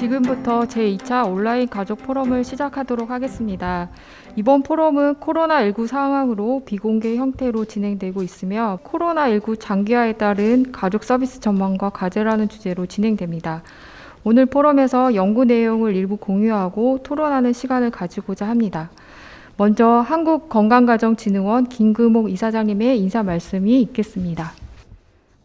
지금부터 제2차 온라인 가족 포럼을 시작하도록 하겠습니다. 이번 포럼은 코로나19 상황으로 비공개 형태로 진행되고 있으며 코로나19 장기화에 따른 가족 서비스 전망과 과제라는 주제로 진행됩니다. 오늘 포럼에서 연구 내용을 일부 공유하고 토론하는 시간을 가지고자 합니다. 먼저 한국건강가정진흥원 김금옥 이사장님의 인사 말씀이 있겠습니다.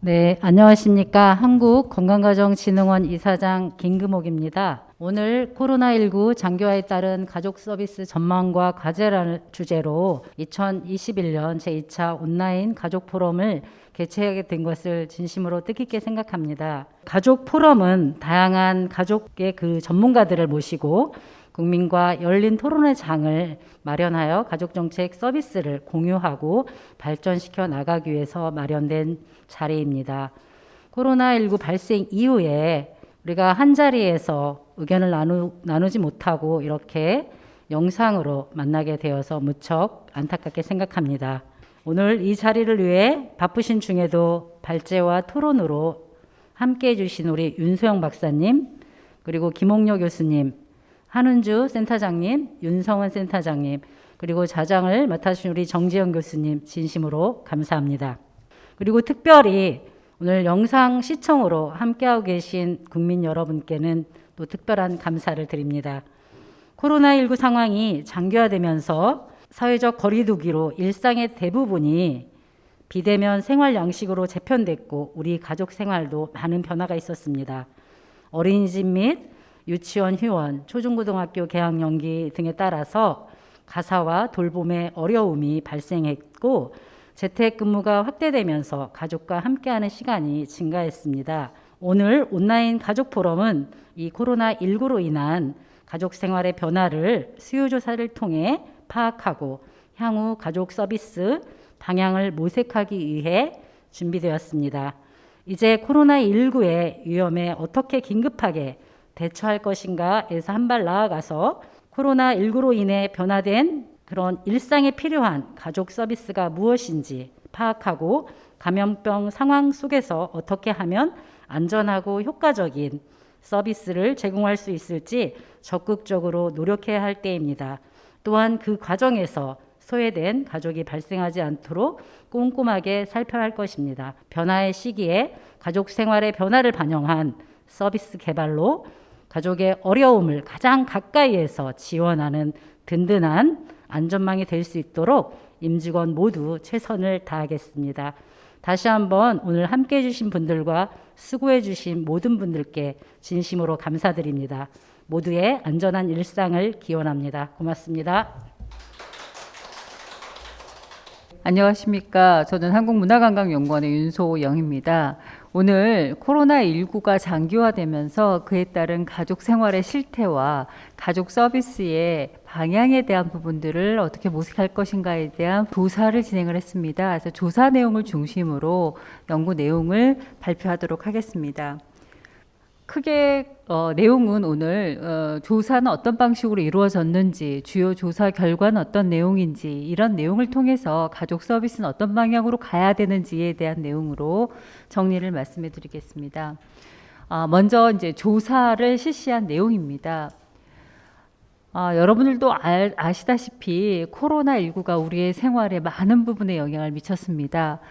네, 안녕하십니까. 한국건강가정진흥원 이사장 김금옥입니다. 오늘 코로나19 장기화에 따른 가족 서비스 전망과 과제라는 주제로 2021년 제2차 온라인 가족 포럼을 개최하게 된 것을 진심으로 뜻깊게 생각합니다. 가족 포럼은 다양한 가족의 전문가들을 모시고 국민과 열린 토론의 장을 마련하여 가족정책 서비스를 공유하고 발전시켜 나가기 위해서 마련된 자리입니다. 코로나19 발생 이후에 우리가 한자리에서 의견을 나누지 못하고 이렇게 영상으로 만나게 되어서 무척 안타깝게 생각합니다. 오늘 이 자리를 위해 바쁘신 중에도 발제와 토론으로 함께해 주신 우리 윤소영 박사님, 그리고 김옥녀 교수님, 한은주 센터장님, 윤성원 센터장님, 그리고 자장을 맡아주신 우리 정지영 교수님 진심으로 감사합니다. 그리고 특별히 오늘 영상 시청으로 함께하고 계신 국민 여러분께는 또 특별한 감사를 드립니다. 코로나19 상황이 장기화되면서 사회적 거리두기로 일상의 대부분이 비대면 생활 양식으로 재편됐고 우리 가족 생활도 많은 변화가 있었습니다. 어린이집 및 유치원, 휴원, 초중고등학교 개학 연기 등에 따라서 가사와 돌봄의 어려움이 발생했고 재택근무가 확대되면서 가족과 함께하는 시간이 증가했습니다. 오늘 온라인 가족 포럼은 이 코로나19로 인한 가족 생활의 변화를 수요조사를 통해 파악하고 향후 가족 서비스 방향을 모색하기 위해 준비되었습니다. 이제 코로나19의 위험에 어떻게 긴급하게 대처할 것인가에서 한 발 나아가서 코로나19로 인해 변화된 그런 일상에 필요한 가족 서비스가 무엇인지 파악하고 감염병 상황 속에서 어떻게 하면 안전하고 효과적인 서비스를 제공할 수 있을지 적극적으로 노력해야 할 때입니다. 또한 그 과정에서 소외된 가족이 발생하지 않도록 꼼꼼하게 살펴야 할 것입니다. 변화의 시기에 가족 생활의 변화를 반영한 서비스 개발로 가족의 어려움을 가장 가까이에서 지원하는 든든한 안전망이 될 수 있도록 임직원 모두 최선을 다하겠습니다. 다시 한번 오늘 함께해 주신 분들과 수고해 주신 모든 분들께 진심으로 감사드립니다. 모두의 안전한 일상을 기원합니다. 고맙습니다. 안녕하십니까. 저는 한국문화관광연구원의 윤소영입니다. 오늘 코로나19가 장기화되면서 그에 따른 가족 생활의 실태와 가족 서비스의 방향에 대한 부분들을 어떻게 모색할 것인가에 대한 조사를 진행을 했습니다. 그래서 조사 내용을 중심으로 연구 내용을 발표하도록 하겠습니다. 크게 내용은 오늘 조사는 어떤 방식으로 이루어졌는지, 주요 조사 결과는 어떤 내용인지, 이런 내용을 통해서 가족 서비스는 어떤 방향으로 가야 되는지에 대한 내용으로 정리를 말씀해 드리겠습니다. 먼저 이제 조사를 실시한 내용입니다. 여러분들도 아시다시피 코로나19가 우리의 생활에 많은 부분에 영향을 미쳤습니다.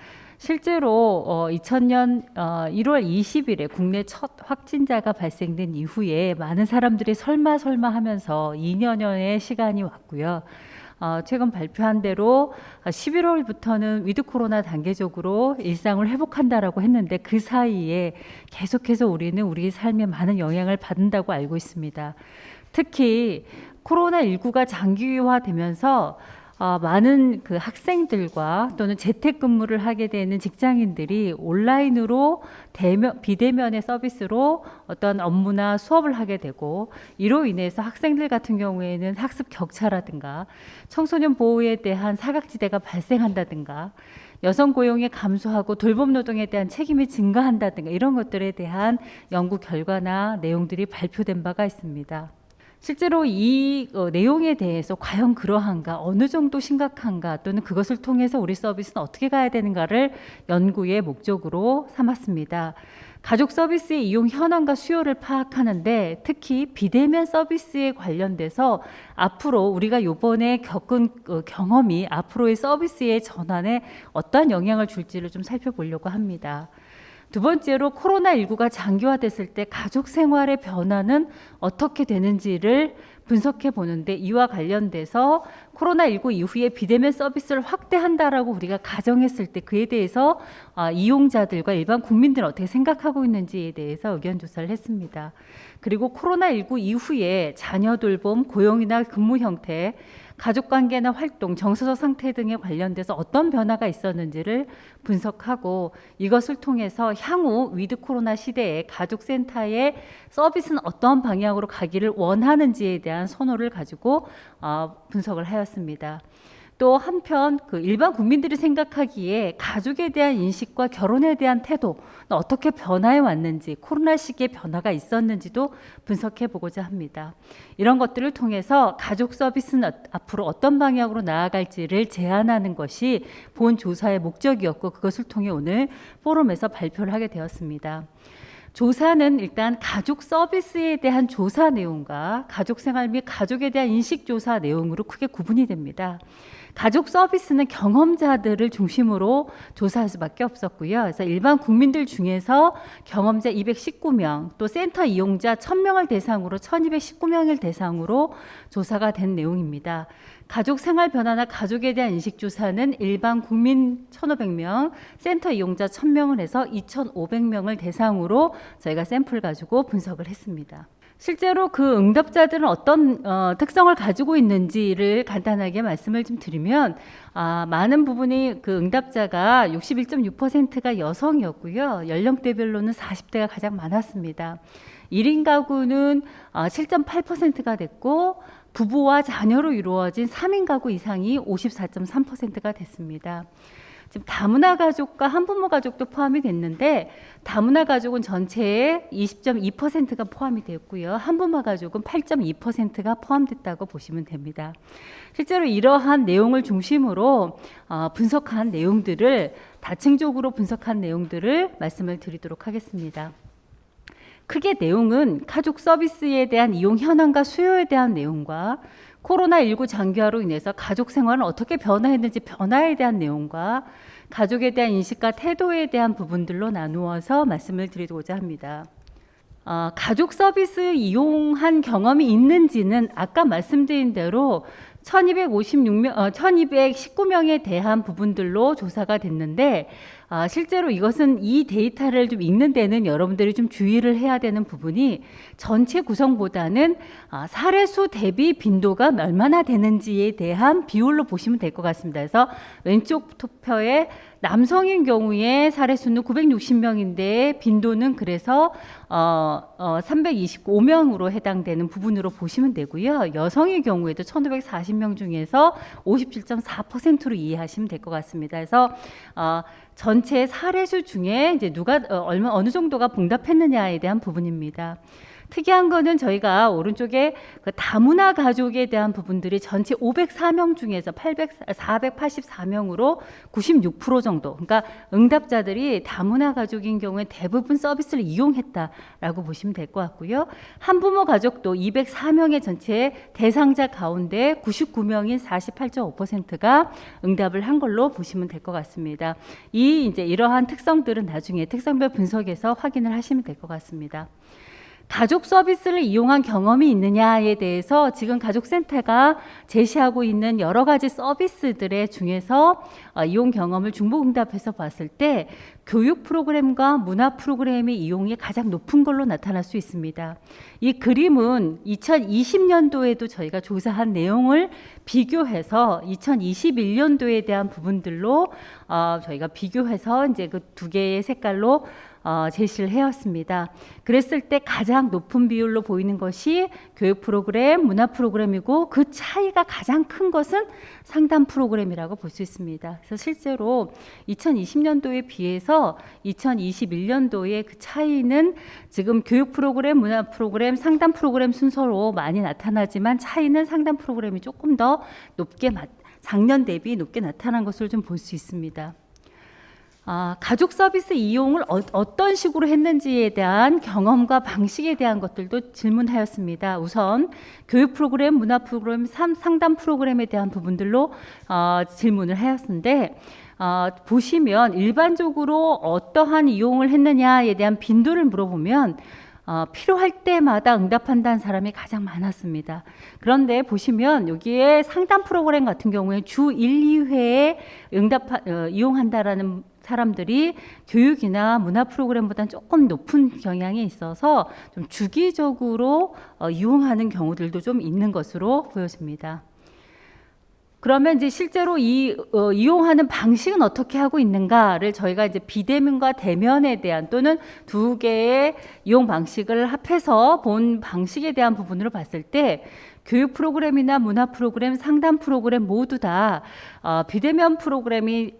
실제로 2000년 1월 20일에 국내 첫 확진자가 발생된 이후에 많은 사람들이 설마 하면서 2년여의 시간이 왔고요. 최근 발표한 대로 11월부터는 위드 코로나 단계적으로 일상을 회복한다라고 했는데 그 사이에 계속해서 우리는 우리 삶에 많은 영향을 받는다고 알고 있습니다. 특히 코로나19가 장기화되면서 많은 학생들과 또는 재택근무를 하게 되는 직장인들이 온라인으로 비대면의 서비스로 어떤 업무나 수업을 하게 되고 이로 인해서 학생들 같은 경우에는 학습 격차라든가 청소년 보호에 대한 사각지대가 발생한다든가 여성 고용이 감소하고 돌봄 노동에 대한 책임이 증가한다든가 이런 것들에 대한 연구 결과나 내용들이 발표된 바가 있습니다. 실제로 이 내용에 대해서 과연 그러한가, 어느 정도 심각한가, 또는 그것을 통해서 우리 서비스는 어떻게 가야 되는가를 연구의 목적으로 삼았습니다. 가족 서비스의 이용 현황과 수요를 파악하는데 특히 비대면 서비스에 관련돼서 앞으로 우리가 요번에 겪은 경험이 앞으로의 서비스의 전환에 어떠한 영향을 줄지를 좀 살펴보려고 합니다. 두 번째로 코로나19가 장기화됐을 때 가족 생활의 변화는 어떻게 되는지를 분석해 보는데 이와 관련돼서 코로나19 이후에 비대면 서비스를 확대한다라고 우리가 가정했을 때 그에 대해서 이용자들과 일반 국민들은 어떻게 생각하고 있는지에 대해서 의견 조사를 했습니다. 그리고 코로나19 이후에 자녀 돌봄, 고용이나 근무 형태, 가족관계나 활동, 정서적 상태 등에 관련돼서 어떤 변화가 있었는지를 분석하고 이것을 통해서 향후 위드 코로나 시대에 가족센터의 서비스는 어떤 방향으로 가기를 원하는지에 대한 선호를 가지고 분석을 하였습니다. 또 한편 그 일반 국민들이 생각하기에 가족에 대한 인식과 결혼에 대한 태도는 어떻게 변화해 왔는지, 코로나 시기에 변화가 있었는지도 분석해 보고자 합니다. 이런 것들을 통해서 가족 서비스는 앞으로 어떤 방향으로 나아갈지를 제안하는 것이 본 조사의 목적이었고 그것을 통해 오늘 포럼에서 발표를 하게 되었습니다. 조사는 일단 가족 서비스에 대한 조사 내용과 가족 생활 및 가족에 대한 인식 조사 내용으로 크게 구분이 됩니다. 가족 서비스는 경험자들을 중심으로 조사할 수밖에 없었고요. 그래서 일반 국민들 중에서 경험자 219명, 또 센터 이용자 1000명을 대상으로 1219명을 대상으로 조사가 된 내용입니다. 가족 생활 변화나 가족에 대한 인식 조사는 일반 국민 1,500명, 센터 이용자 1,000명을 해서 2,500명을 대상으로 저희가 샘플 가지고 분석을 했습니다. 실제로 그 응답자들은 어떤 특성을 가지고 있는지를 간단하게 말씀을 좀 드리면 많은 부분이 그 응답자가 61.6%가 여성이었고요. 연령대별로는 40대가 가장 많았습니다. 1인 가구는 7.8%가 됐고 부부와 자녀로 이루어진 3인 가구 이상이 54.3%가 됐습니다. 지금 다문화 가족과 한부모 가족도 포함이 됐는데 다문화 가족은 전체의 20.2%가 포함이 되었고요. 한부모 가족은 8.2%가 포함됐다고 보시면 됩니다. 실제로 이러한 내용을 중심으로 분석한 내용들을 다층적으로 분석한 내용들을 말씀을 드리도록 하겠습니다. 크게 내용은 가족 서비스에 대한 이용 현황과 수요에 대한 내용과 코로나19 장기화로 인해서 가족 생활은 어떻게 변화했는지 변화에 대한 내용과 가족에 대한 인식과 태도에 대한 부분들로 나누어서 말씀을 드리고자 합니다. 가족 서비스 이용한 경험이 있는지는 아까 말씀드린 대로 1219명에 대한 부분들로 조사가 됐는데 실제로 이것은 이 데이터를 좀 읽는 데는 여러분들이 좀 주의를 해야 되는 부분이 전체 구성보다는 사례수 대비 빈도가 얼마나 되는지에 대한 비율로 보시면 될 것 같습니다. 그래서 왼쪽 투표에 남성인 경우에 사례수는 960명인데 빈도는 그래서 325명으로 해당되는 부분으로 보시면 되고요. 여성의 경우에도 1540명 중에서 57.4%로 이해하시면 될 것 같습니다. 그래서 전체 사례수 중에 이제 누가 어느 정도가 봉답했느냐에 대한 부분입니다. 특이한 거는 저희가 오른쪽에 그 다문화 가족에 대한 부분들이 전체 504명 중에서 484명으로 96% 정도. 그러니까 응답자들이 다문화 가족인 경우에 대부분 서비스를 이용했다라고 보시면 될 것 같고요. 한부모 가족도 204명의 전체 대상자 가운데 99명인 48.5%가 응답을 한 걸로 보시면 될 것 같습니다. 이러한 특성들은 나중에 특성별 분석에서 확인을 하시면 될 것 같습니다. 가족 서비스를 이용한 경험이 있느냐에 대해서 지금 가족센터가 제시하고 있는 여러 가지 서비스들의 중에서 이용 경험을 중복응답해서 봤을 때 교육 프로그램과 문화 프로그램의 이용이 가장 높은 걸로 나타날 수 있습니다. 이 그림은 2020년도에도 저희가 조사한 내용을 비교해서 2021년도에 대한 부분들로 저희가 비교해서 이제 그 두 개의 색깔로 제시를 해왔습니다. 그랬을 때 가장 높은 비율로 보이는 것이 교육 프로그램, 문화 프로그램이고 그 차이가 가장 큰 것은 상담 프로그램이라고 볼 수 있습니다. 그래서 실제로 2020년도에 비해서 2021년도에 그 차이는 지금 교육 프로그램, 문화 프로그램, 상담 프로그램 순서로 많이 나타나지만 차이는 상담 프로그램이 조금 더 높게 작년 대비 높게 나타난 것을 좀 볼 수 있습니다. 가족 서비스 이용을 어떤 식으로 했는지에 대한 경험과 방식에 대한 것들도 질문하였습니다. 우선 교육 프로그램, 문화 프로그램, 상담 프로그램에 대한 부분들로 질문을 하였는데 보시면 일반적으로 어떠한 이용을 했느냐에 대한 빈도를 물어보면 필요할 때마다 응답한다는 사람이 가장 많았습니다. 그런데 보시면 여기에 상담 프로그램 같은 경우에 주 1, 2회에 이용한다라는 사람들이 교육이나 문화 프로그램보다는 조금 높은 경향이 있어서 좀 주기적으로 이용하는 경우들도 좀 있는 것으로 보여집니다. 그러면 이제 실제로 이용하는 방식은 어떻게 하고 있는가를 저희가 이제 비대면과 대면에 대한 또는 두 개의 이용 방식을 합해서 본 방식에 대한 부분으로 봤을 때 교육 프로그램이나 문화 프로그램, 상담 프로그램 모두 다 비대면 프로그램이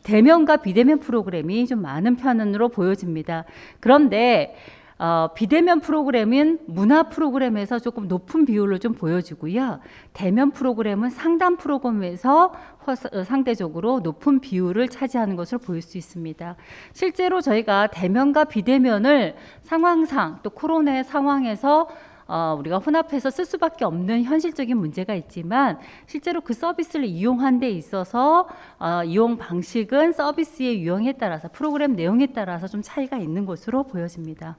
대면과 비대면 프로그램이 좀 많은 편으로 보여집니다. 그런데 비대면 프로그램은 문화 프로그램에서 조금 높은 비율로 좀 보여지고요. 대면 프로그램은 상담 프로그램에서 상대적으로 높은 비율을 차지하는 것을 볼 수 있습니다. 실제로 저희가 대면과 비대면을 상황상 또 코로나의 상황에서 우리가 혼합해서 쓸 수밖에 없는 현실적인 문제가 있지만 실제로 그 서비스를 이용한 데 있어서 이용 방식은 서비스의 유형에 따라서 프로그램 내용에 따라서 좀 차이가 있는 것으로 보여집니다.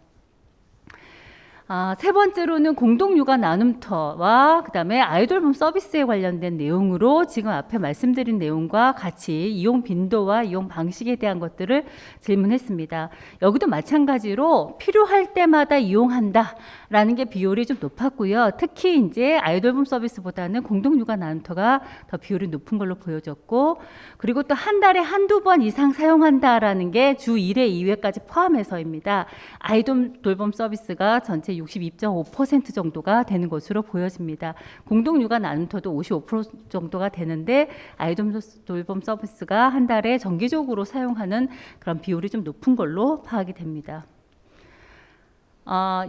세 번째로는 공동육아 나눔터와 그다음에 아이돌봄 서비스에 관련된 내용으로 지금 앞에 말씀드린 내용과 같이 이용 빈도와 이용 방식에 대한 것들을 질문했습니다. 여기도 마찬가지로 필요할 때마다 이용한다라는 게 비율이 좀 높았고요. 특히 이제 아이돌봄 서비스보다는 공동육아 나눔터가 더 비율이 높은 걸로 보여졌고, 그리고 또 한 달에 한두 번 이상 사용한다라는 게 주 1회, 2회까지 포함해서입니다. 아이돌봄 서비스가 전체 62.5% 정도가 되는 것으로 보여집니다. 공동육아 나눔터도 55% 정도가 되는데 아이돌봄 서비스가 한 달에 정기적으로 사용하는 그런 비율이 좀 높은 걸로 파악이 됩니다.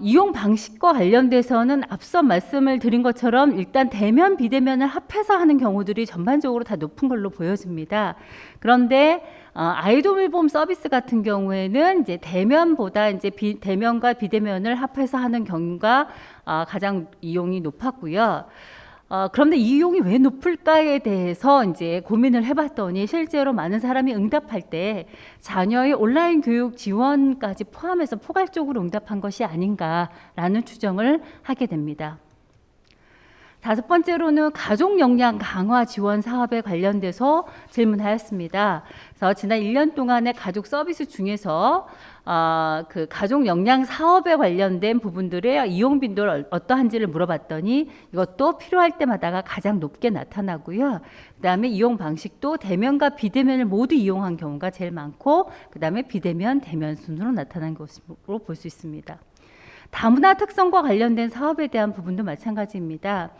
이용 방식과 관련돼서는 앞서 말씀을 드린 것처럼 일단 대면, 비대면을 합해서 하는 경우들이 전반적으로 다 높은 걸로 보여집니다. 그런데 아이돌봄 서비스 같은 경우에는 이제 대면보다 이제 대면과 비대면을 합해서 하는 경우가 가장 이용이 높았고요. 그런데 이용이 왜 높을까에 대해서 이제 고민을 해봤더니 실제로 많은 사람이 응답할 때 자녀의 온라인 교육 지원까지 포함해서 포괄적으로 응답한 것이 아닌가라는 추정을 하게 됩니다. 다섯 번째로는 가족 역량 강화 지원 사업에 관련돼서 질문하였습니다. 그래서 지난 1년 동안의 가족 서비스 중에서 그 가족 역량 사업에 관련된 부분들의 이용 빈도를 어떠한지를 물어봤더니 이것도 필요할 때마다가 가장 높게 나타나고요. 그다음에 이용 방식도 대면과 비대면을 모두 이용한 경우가 제일 많고, 그다음에 비대면, 대면 순으로 나타난 것으로 볼 수 있습니다. 다문화 특성과 관련된 사업에 대한 부분도 마찬가지입니다.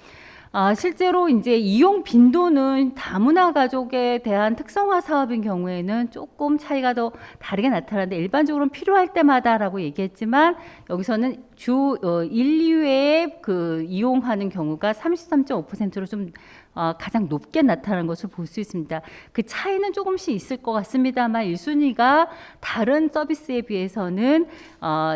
실제로 이제 이용 빈도는 다문화 가족에 대한 특성화 사업인 경우에는 조금 차이가 더 다르게 나타나는데 일반적으로는 필요할 때마다라고 얘기했지만 여기서는 주 1, 2회에 그 이용하는 경우가 33.5%로 좀 가장 높게 나타나는 것을 볼 수 있습니다. 그 차이는 조금씩 있을 것 같습니다만 1순위가 다른 서비스에 비해서는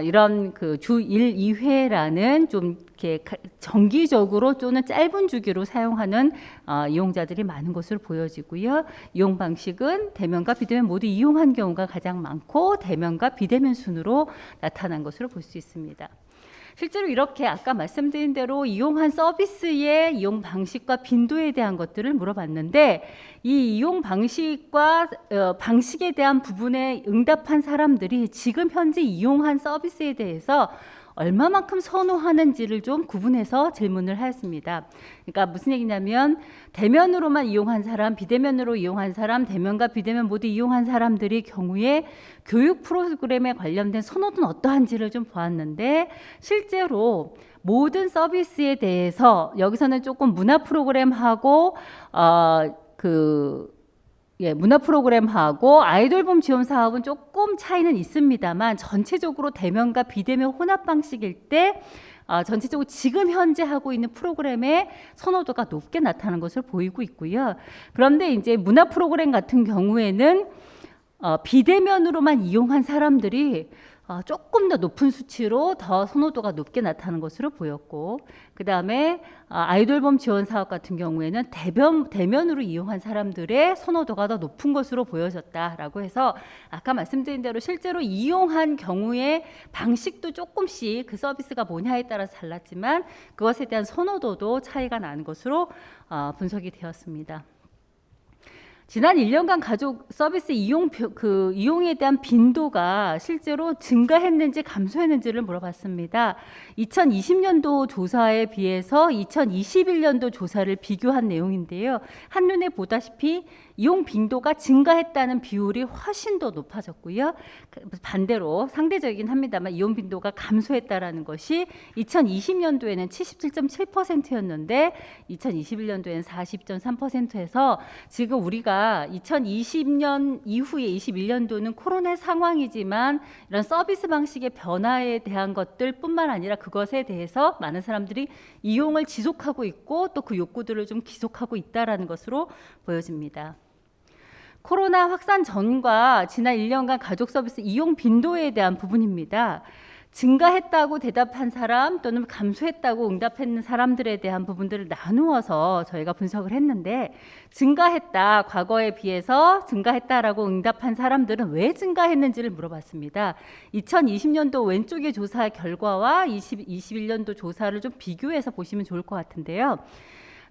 이런 그 주 1, 2회라는 좀 이렇게 정기적으로 또는 짧은 주기로 사용하는 이용자들이 많은 것으로 보여지고요. 이용 방식은 대면과 비대면 모두 이용한 경우가 가장 많고 대면과 비대면 순으로 나타난 것으로 볼 수 있습니다. 실제로 이렇게 아까 말씀드린 대로 이용한 서비스의 이용 방식과 빈도에 대한 것들을 물어봤는데 이 이용 방식과 방식에 대한 부분에 응답한 사람들이 지금 현재 이용한 서비스에 대해서 얼마만큼 선호하는지를 좀 구분해서 질문을 하였습니다. 그러니까 무슨 얘기냐면 대면으로만 이용한 사람, 비대면으로 이용한 사람, 대면과 비대면 모두 이용한 사람들의 경우에 교육 프로그램에 관련된 선호도는 어떠한지를 좀 보았는데, 실제로 모든 서비스에 대해서 여기서는 조금 문화 프로그램하고 문화 프로그램하고 아이돌봄 지원 사업은 조금 차이는 있습니다만, 전체적으로 대면과 비대면 혼합 방식일 때 전체적으로 지금 현재 하고 있는 프로그램의 선호도가 높게 나타나는 것을 보이고 있고요. 그런데 이제 문화 프로그램 같은 경우에는 비대면으로만 이용한 사람들이 조금 더 높은 수치로 더 선호도가 높게 나타나는 것으로 보였고, 그 다음에 아이돌봄 지원 사업 같은 경우에는 대면으로 이용한 사람들의 선호도가 더 높은 것으로 보여졌다라고 해서, 아까 말씀드린 대로 실제로 이용한 경우에 방식도 조금씩 그 서비스가 뭐냐에 따라서 달랐지만 그것에 대한 선호도도 차이가 나는 것으로 분석이 되었습니다. 지난 1년간 가족 서비스 이용에 대한 빈도가 실제로 증가했는지 감소했는지를 물어봤습니다. 2020년도 조사에 비해서 2021년도 조사를 비교한 내용인데요. 한눈에 보다시피 이용 빈도가 증가했다는 비율이 훨씬 더 높아졌고요. 반대로 상대적이긴 합니다만 이용 빈도가 감소했다라는 것이 2020년도에는 77.7%였는데 2021년도에는 40.3%에서 지금 우리가 2020년 이후에 21년도는 코로나 상황이지만 이런 서비스 방식의 변화에 대한 것들뿐만 아니라 그것에 대해서 많은 사람들이 이용을 지속하고 있고 또 그 욕구들을 좀 지속하고 있다라는 것으로 보여집니다. 코로나 확산 전과 지난 1년간 가족 서비스 이용 빈도에 대한 부분입니다. 증가했다고 대답한 사람 또는 감소했다고 응답했는 사람들에 대한 부분들을 나누어서 저희가 분석을 했는데, 증가했다, 과거에 비해서 증가했다라고 응답한 사람들은 왜 증가했는지를 물어봤습니다. 2020년도 왼쪽의 조사 결과와 2021년도 조사를 좀 비교해서 보시면 좋을 것 같은데요.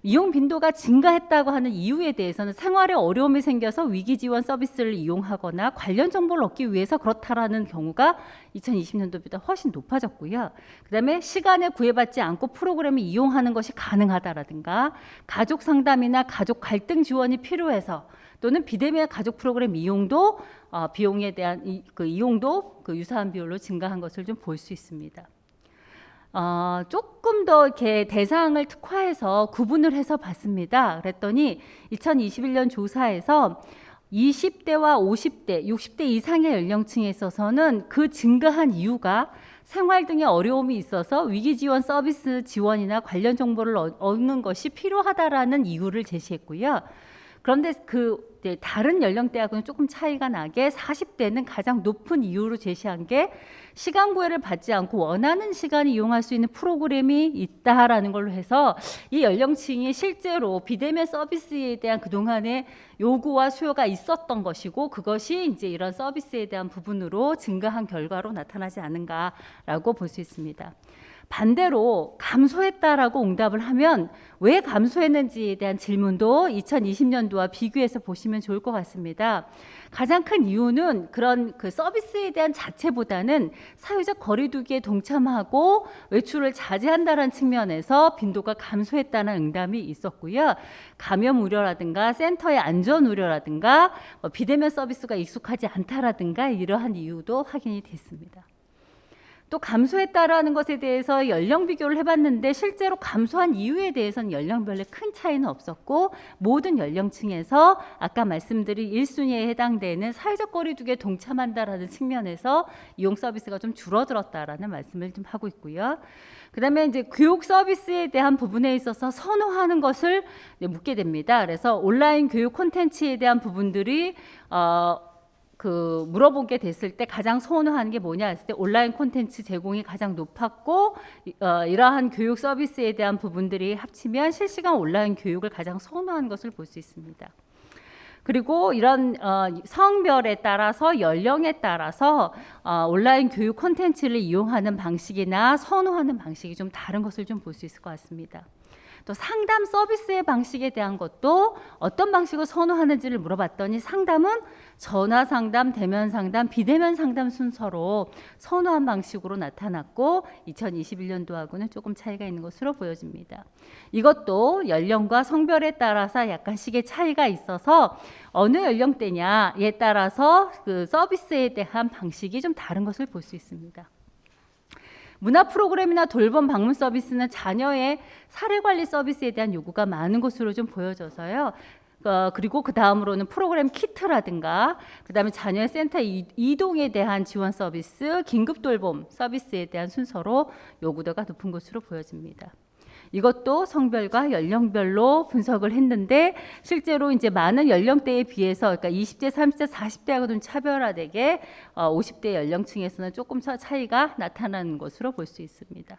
이용 빈도가 증가했다고 하는 이유에 대해서는 생활에 어려움이 생겨서 위기 지원 서비스를 이용하거나 관련 정보를 얻기 위해서 그렇다라는 경우가 2020년도보다 훨씬 높아졌고요. 그다음에 시간에 구애받지 않고 프로그램을 이용하는 것이 가능하다라든가, 가족 상담이나 가족 갈등 지원이 필요해서 또는 비대면 가족 프로그램 이용도 비용에 대한 이용도 유사한 비율로 증가한 것을 좀 볼 수 있습니다. 조금 더 이렇게 대상을 특화해서 구분을 해서 봤습니다. 그랬더니 2021년 조사에서 20대와 50대, 60대 이상의 연령층에 있어서는 그 증가한 이유가 생활 등의 어려움이 있어서 위기 지원 서비스 지원이나 관련 정보를 얻는 것이 필요하다라는 이유를 제시했고요. 그런데 다른 연령대하고는 조금 차이가 나게 40대는 가장 높은 이유로 제시한 게 시간 구애를 받지 않고 원하는 시간에 이용할 수 있는 프로그램이 있다라는 걸로 해서, 이 연령층이 실제로 비대면 서비스에 대한 그동안의 요구와 수요가 있었던 것이고, 그것이 이제 이런 서비스에 대한 부분으로 증가한 결과로 나타나지 않은가라고 볼 수 있습니다. 반대로 감소했다라고 응답을 하면 왜 감소했는지에 대한 질문도 2020년도와 비교해서 보시면 좋을 것 같습니다. 가장 큰 이유는 그런 서비스에 대한 자체보다는 사회적 거리두기에 동참하고 외출을 자제한다는 측면에서 빈도가 감소했다는 응답이 있었고요. 감염 우려라든가 센터의 안전 우려라든가 비대면 서비스가 익숙하지 않다라든가 이러한 이유도 확인이 됐습니다. 또 감소했다라는 것에 대해서 연령 비교를 해봤는데, 실제로 감소한 이유에 대해서는 연령별로 큰 차이는 없었고, 모든 연령층에서 아까 말씀드린 1순위에 해당되는 사회적 거리두기에 동참한다라는 측면에서 이용 서비스가 좀 줄어들었다라는 말씀을 좀 하고 있고요. 그다음에 이제 교육 서비스에 대한 부분에 있어서 선호하는 것을 묻게 됩니다. 그래서 온라인 교육 콘텐츠에 대한 부분들이 물어보게 됐을 때 가장 선호하는 게 뭐냐 했을 때 온라인 콘텐츠 제공이 가장 높았고, 이러한 교육 서비스에 대한 부분들이 합치면 실시간 온라인 교육을 가장 선호하는 것을 볼 수 있습니다. 그리고 이런 성별에 따라서 연령에 따라서 온라인 교육 콘텐츠를 이용하는 방식이나 선호하는 방식이 좀 다른 것을 좀 볼 수 있을 것 같습니다. 또 상담 서비스의 방식에 대한 것도 어떤 방식을 선호하는지를 물어봤더니 상담은 전화 상담, 대면 상담, 비대면 상담 순서로 선호한 방식으로 나타났고 2021년도하고는 조금 차이가 있는 것으로 보여집니다. 이것도 연령과 성별에 따라서 약간씩의 차이가 있어서 어느 연령대냐에 따라서 그 서비스에 대한 방식이 좀 다른 것을 볼 수 있습니다. 문화 프로그램이나 돌봄 방문 서비스는 자녀의 사례 관리 서비스에 대한 요구가 많은 것으로 좀 보여져서요. 그리고 그 다음으로는 프로그램 키트라든가 그 다음에 자녀의 센터 이동에 대한 지원 서비스, 긴급 돌봄 서비스에 대한 순서로 요구도가 높은 것으로 보여집니다. 이것도 성별과 연령별로 분석을 했는데 실제로 이제 많은 연령대에 비해서 그러니까 20대, 30대, 40대하고는 차별화되게 50대 연령층에서는 조금 차이가 나타나는 것으로 볼 수 있습니다.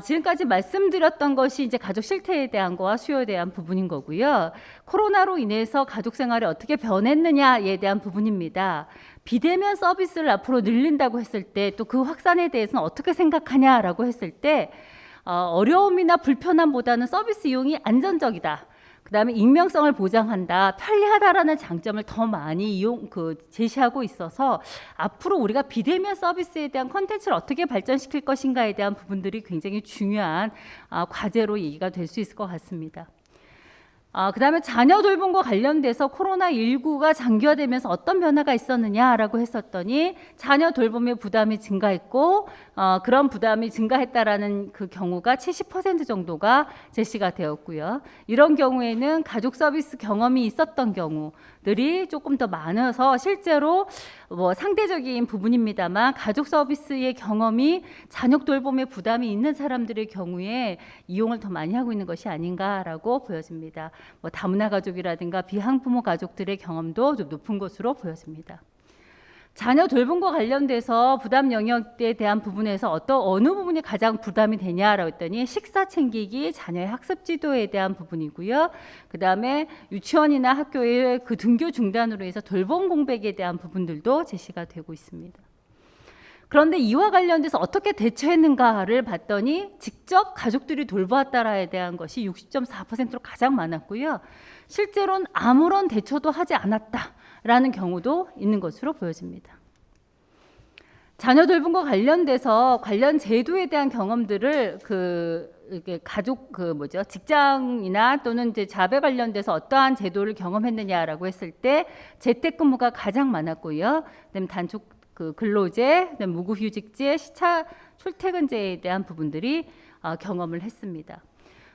지금까지 말씀드렸던 것이 이제 가족 실태에 대한 거와 수요에 대한 부분인 거고요. 코로나로 인해서 가족 생활이 어떻게 변했느냐에 대한 부분입니다. 비대면 서비스를 앞으로 늘린다고 했을 때 또 그 확산에 대해서는 어떻게 생각하냐라고 했을 때 어려움이나 불편함보다는 서비스 이용이 안전적이다. 그다음에 익명성을 보장한다, 편리하다라는 장점을 더 많이 제시하고 있어서 앞으로 우리가 비대면 서비스에 대한 콘텐츠를 어떻게 발전시킬 것인가에 대한 부분들이 굉장히 중요한 과제로 얘기가 될 수 있을 것 같습니다. 그다음에 자녀 돌봄과 관련돼서 코로나19가 장기화되면서 어떤 변화가 있었느냐라고 했었더니 자녀 돌봄의 부담이 증가했고 그런 부담이 증가했다라는 그 경우가 70% 정도가 제시가 되었고요. 이런 경우에는 가족 서비스 경험이 있었던 경우들이 조금 더 많아서 실제로 뭐 상대적인 부분입니다만 가족 서비스의 경험이 자녀 돌봄의 부담이 있는 사람들의 경우에 이용을 더 많이 하고 있는 것이 아닌가라고 보여집니다. 뭐 다문화 가족이라든가 비항부모 가족들의 경험도 좀 높은 것으로 보여집니다. 자녀 돌봄과 관련돼서 부담 영역에 대한 부분에서 어느 부분이 가장 부담이 되냐라고 했더니 식사 챙기기, 자녀의 학습 지도에 대한 부분이고요. 그다음에 유치원이나 학교의 그 등교 중단으로 해서 돌봄 공백에 대한 부분들도 제시가 되고 있습니다. 그런데 이와 관련돼서 어떻게 대처했는가를 봤더니 직접 가족들이 돌보았다라에 대한 것이 60.4%로 가장 많았고요. 실제로는 아무런 대처도 하지 않았다라는 경우도 있는 것으로 보여집니다. 자녀 돌봄과 관련돼서 관련 제도에 대한 경험들을 직장이나 또는 이제 자배 관련돼서 어떠한 제도를 경험했느냐라고 했을 때 재택근무가 가장 많았고요. 그다음에 단축 근로제, 무급휴직제, 시차 출퇴근제에 대한 부분들이 경험을 했습니다.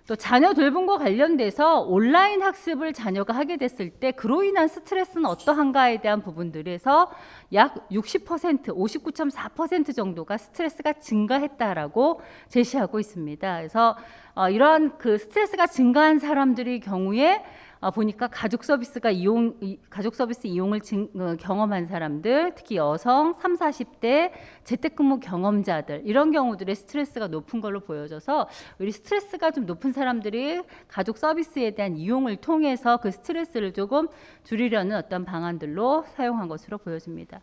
또 자녀 돌봄과 관련돼서 온라인 학습을 자녀가 하게 됐을 때 그로 인한 스트레스는 어떠한가에 대한 부분들에서 약 60%, 59.4% 정도가 스트레스가 증가했다라고 제시하고 있습니다. 그래서 이러한 그 스트레스가 증가한 사람들의 경우에 보니까 가족 서비스 이용을 경험한 사람들, 특히 여성, 30, 40대 재택근무 경험자들 이런 경우들의 스트레스가 높은 걸로 보여져서 우리 스트레스가 좀 높은 사람들이 가족 서비스에 대한 이용을 통해서 그 스트레스를 조금 줄이려는 어떤 방안들로 사용한 것으로 보여집니다.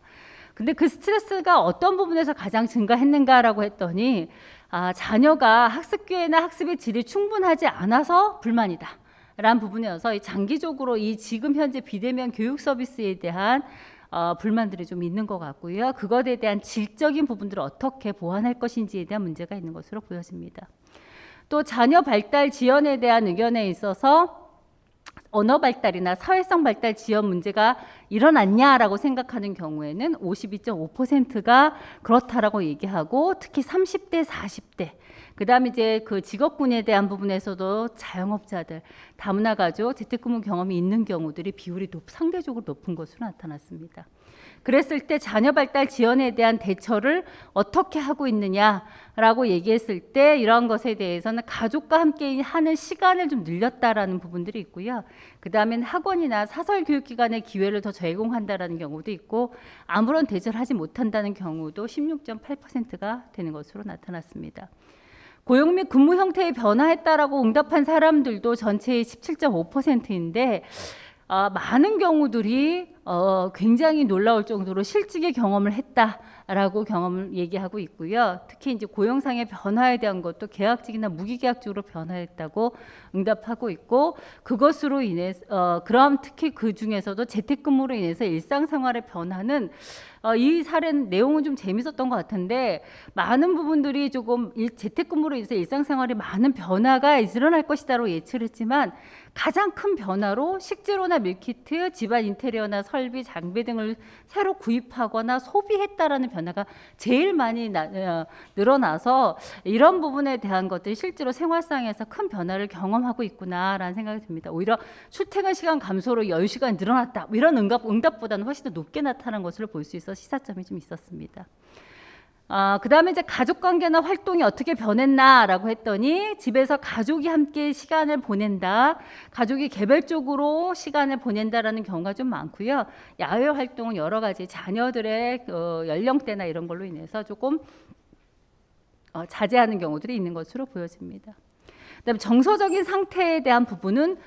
근데 그 스트레스가 어떤 부분에서 가장 증가했는가라고 했더니 자녀가 학습 기회나 학습의 질이 충분하지 않아서 불만이다. 라는 부분이어서 장기적으로 이 지금 현재 비대면 교육 서비스에 대한 불만들이 좀 있는 것 같고요. 그것에 대한 질적인 부분들을 어떻게 보완할 것인지에 대한 문제가 있는 것으로 보여집니다. 또 자녀 발달 지원에 대한 의견에 있어서 언어 발달이나 사회성 발달 지원 문제가 일어났냐라고 생각하는 경우에는 52.5%가 그렇다라고 얘기하고 특히 30대, 40대 그다음에 이제 그 직업군에 대한 부분에서도 자영업자들, 다문화 가족, 재택근무 경험이 있는 경우들이 비율이 상대적으로 높은 것으로 나타났습니다. 그랬을 때 자녀 발달 지원에 대한 대처를 어떻게 하고 있느냐라고 얘기했을 때 이러한 것에 대해서는 가족과 함께 하는 시간을 좀 늘렸다라는 부분들이 있고요. 그다음엔 학원이나 사설 교육기관의 기회를 더 제공한다라는 경우도 있고 아무런 대처를 하지 못한다는 경우도 16.8%가 되는 것으로 나타났습니다. 고용 및 근무 형태의 변화했다라고 응답한 사람들도 전체의 17.5%인데 많은 경우들이 굉장히 놀라울 정도로 실직의 경험을 했다라고 경험을 얘기하고 있고요. 특히 이제 고용상의 변화에 대한 것도 계약직이나 무기계약직으로 변화했다고 응답하고 있고, 그것으로 인해서 그럼 특히 그 중에서도 재택근무로 인해서 일상생활의 변화는 이 사례 내용은 좀 재밌었던 것 같은데, 많은 부분들이 조금 재택근무로 인해서 일상생활에 많은 변화가 일어날 것이다로 예측을 했지만, 가장 큰 변화로 식재료나 밀키트, 집안 인테리어나 설비, 장비 등을 새로 구입하거나 소비했다라는 변화가 제일 많이 늘어나서, 이런 부분에 대한 것들이 실제로 생활상에서 큰 변화를 경험하고 있구나라는 생각이 듭니다. 오히려 출퇴근 시간 감소로 10시간이 늘어났다, 이런 응답보다는 훨씬 더 높게 나타난 것으로 볼 수 있어 시사점이 좀 있었습니다. 그 다음에 이제 가족관계나 활동이 어떻게 변했나라고 했더니, 집에서 가족이 함께 시간을 보낸다, 가족이 개별적으로 시간을 보낸다라는 경우가 좀 많고요. 야외 활동은 여러 가지 자녀들의 연령대나 이런 걸로 인해서 조금 자제하는 경우들이 있는 것으로 보여집니다. 그다음에 정서적인 상태에 대한 부분은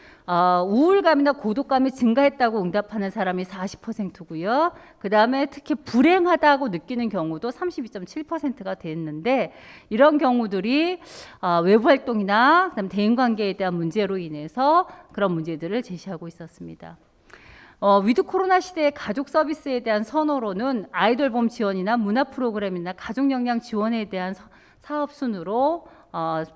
우울감이나 고독감이 증가했다고 응답하는 사람이 40%고요. 그다음에 특히 불행하다고 느끼는 경우도 32.7%가 됐는데, 이런 경우들이 외부 활동이나 그다음에 대인 관계에 대한 문제로 인해서 그런 문제들을 제시하고 있었습니다. 위드 코로나 시대의 가족 서비스에 대한 선호로는 아이돌봄 지원이나 문화 프로그램이나 가족 역량 지원에 대한 사업 순으로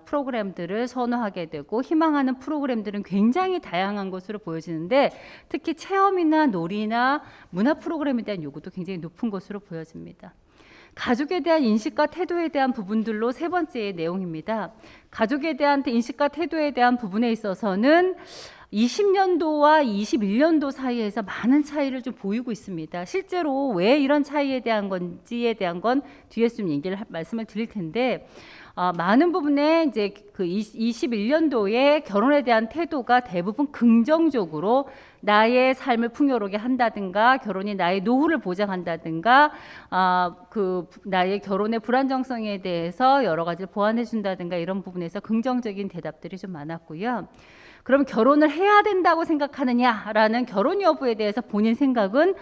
프로그램들을 선호하게 되고, 희망하는 프로그램들은 굉장히 다양한 것으로 보여지는데, 특히 체험이나 놀이나 문화 프로그램에 대한 요구도 굉장히 높은 것으로 보여집니다. 가족에 대한 인식과 태도에 대한 부분들로 세 번째 내용입니다. 가족에 대한 인식과 태도에 대한 부분에 있어서는 20년도와 21년도 사이에서 많은 차이를 좀 보이고 있습니다. 실제로 왜 이런 차이에 대한 건지에 대한 건 뒤에서 좀 말씀을 드릴 텐데, 많은 부분에 이제 그 21년도에 결혼에 대한 태도가 대부분 긍정적으로 나의 삶을 풍요롭게 한다든가, 결혼이 나의 노후를 보장한다든가, 그 나의 결혼의 불안정성에 대해서 여러 가지를 보완해 준다든가, 이런 부분에서 긍정적인 대답들이 좀 많았고요. 그럼 결혼을 해야 된다고 생각하느냐라는 결혼 여부에 대해서 본인 생각은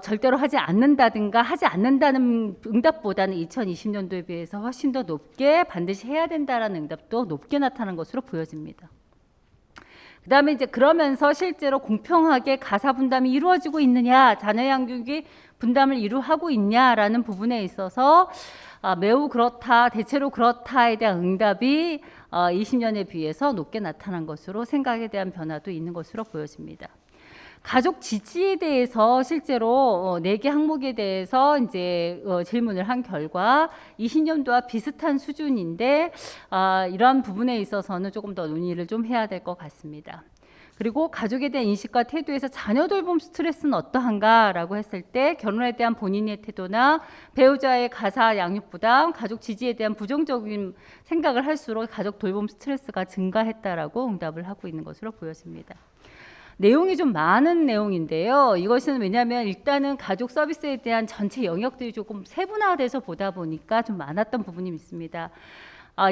절대로 하지 않는다든가, 하지 않는다는 응답보다는 2020년도에 비해서 훨씬 더 높게 반드시 해야 된다라는 응답도 높게 나타난 것으로 보여집니다. 그 다음에 이제 그러면서 실제로 공평하게 가사 분담이 이루어지고 있느냐, 자녀 양육이 분담을 이루하고 있냐라는 부분에 있어서 매우 그렇다, 대체로 그렇다에 대한 응답이 20년에 비해서 높게 나타난 것으로 생각에 대한 변화도 있는 것으로 보여집니다. 가족 지지에 대해서 실제로 4개 항목에 대해서 이제 질문을 한 결과 20년도와 비슷한 수준인데, 이러한 부분에 있어서는 조금 더 논의를 좀 해야 될 것 같습니다. 그리고 가족에 대한 인식과 태도에서 자녀 돌봄 스트레스는 어떠한가라고 했을 때, 결혼에 대한 본인의 태도나 배우자의 가사 양육 부담, 가족 지지에 대한 부정적인 생각을 할수록 가족 돌봄 스트레스가 증가했다라고 응답을 하고 있는 것으로 보여집니다. 내용이 좀 많은 내용인데요. 이것은 왜냐하면 일단은 가족 서비스에 대한 전체 영역들이 조금 세분화돼서 보다 보니까 좀 많았던 부분이 있습니다.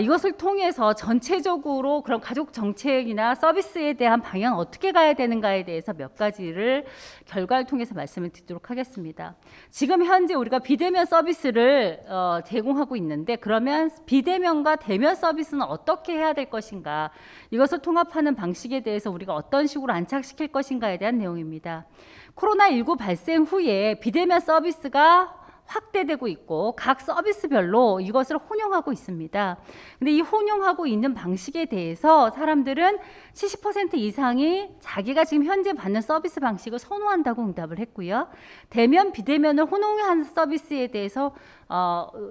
이것을 통해서 전체적으로 그런 가족 정책이나 서비스에 대한 방향 어떻게 가야 되는가에 대해서 몇 가지를 결과를 통해서 말씀을 드리도록 하겠습니다. 지금 현재 우리가 비대면 서비스를 제공하고 있는데, 그러면 비대면과 대면 서비스는 어떻게 해야 될 것인가, 이것을 통합하는 방식에 대해서 우리가 어떤 식으로 안착시킬 것인가에 대한 내용입니다. 코로나19 발생 후에 비대면 서비스가 확대되고 있고, 각 서비스별로 이것을 혼용하고 있습니다. 근데 이 혼용하고 있는 방식에 대해서 사람들은 70% 이상이 자기가 지금 현재 받는 서비스 방식을 선호한다고 응답을 했고요. 대면, 비대면을 혼용한 서비스에 대해서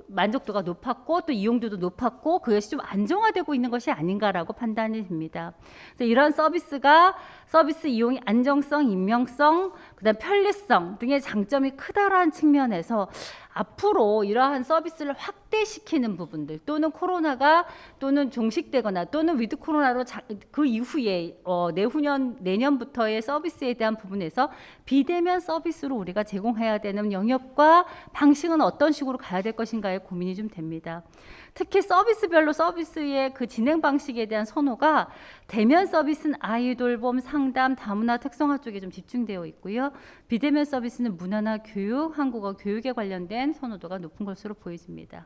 만족도가 높았고, 또 이용도도 높았고, 그것이 좀 안정화되고 있는 것이 아닌가라고 판단이 됩니다. 그래서 이런 서비스 이용의 안정성, 익명성, 그다음 편리성 등의 장점이 크다라는 측면에서 앞으로 이러한 서비스를 확대시키는 부분들, 또는 코로나가 또는 종식되거나 또는 위드 코로나로 그 이후에 내년부터의 서비스에 대한 부분에서 비대면 서비스로 우리가 제공해야 되는 영역과 방식은 어떤 식으로 가야 될 것인가에 고민이 좀 됩니다. 특히 서비스별로 서비스의 그 진행 방식에 대한 선호가 대면 서비스는 아이돌봄, 상담, 다문화 특성화 쪽에 좀 집중되어 있고요. 비대면 서비스는 문화나 교육, 한국어 교육에 관련된 선호도가 높은 것으로 보여집니다.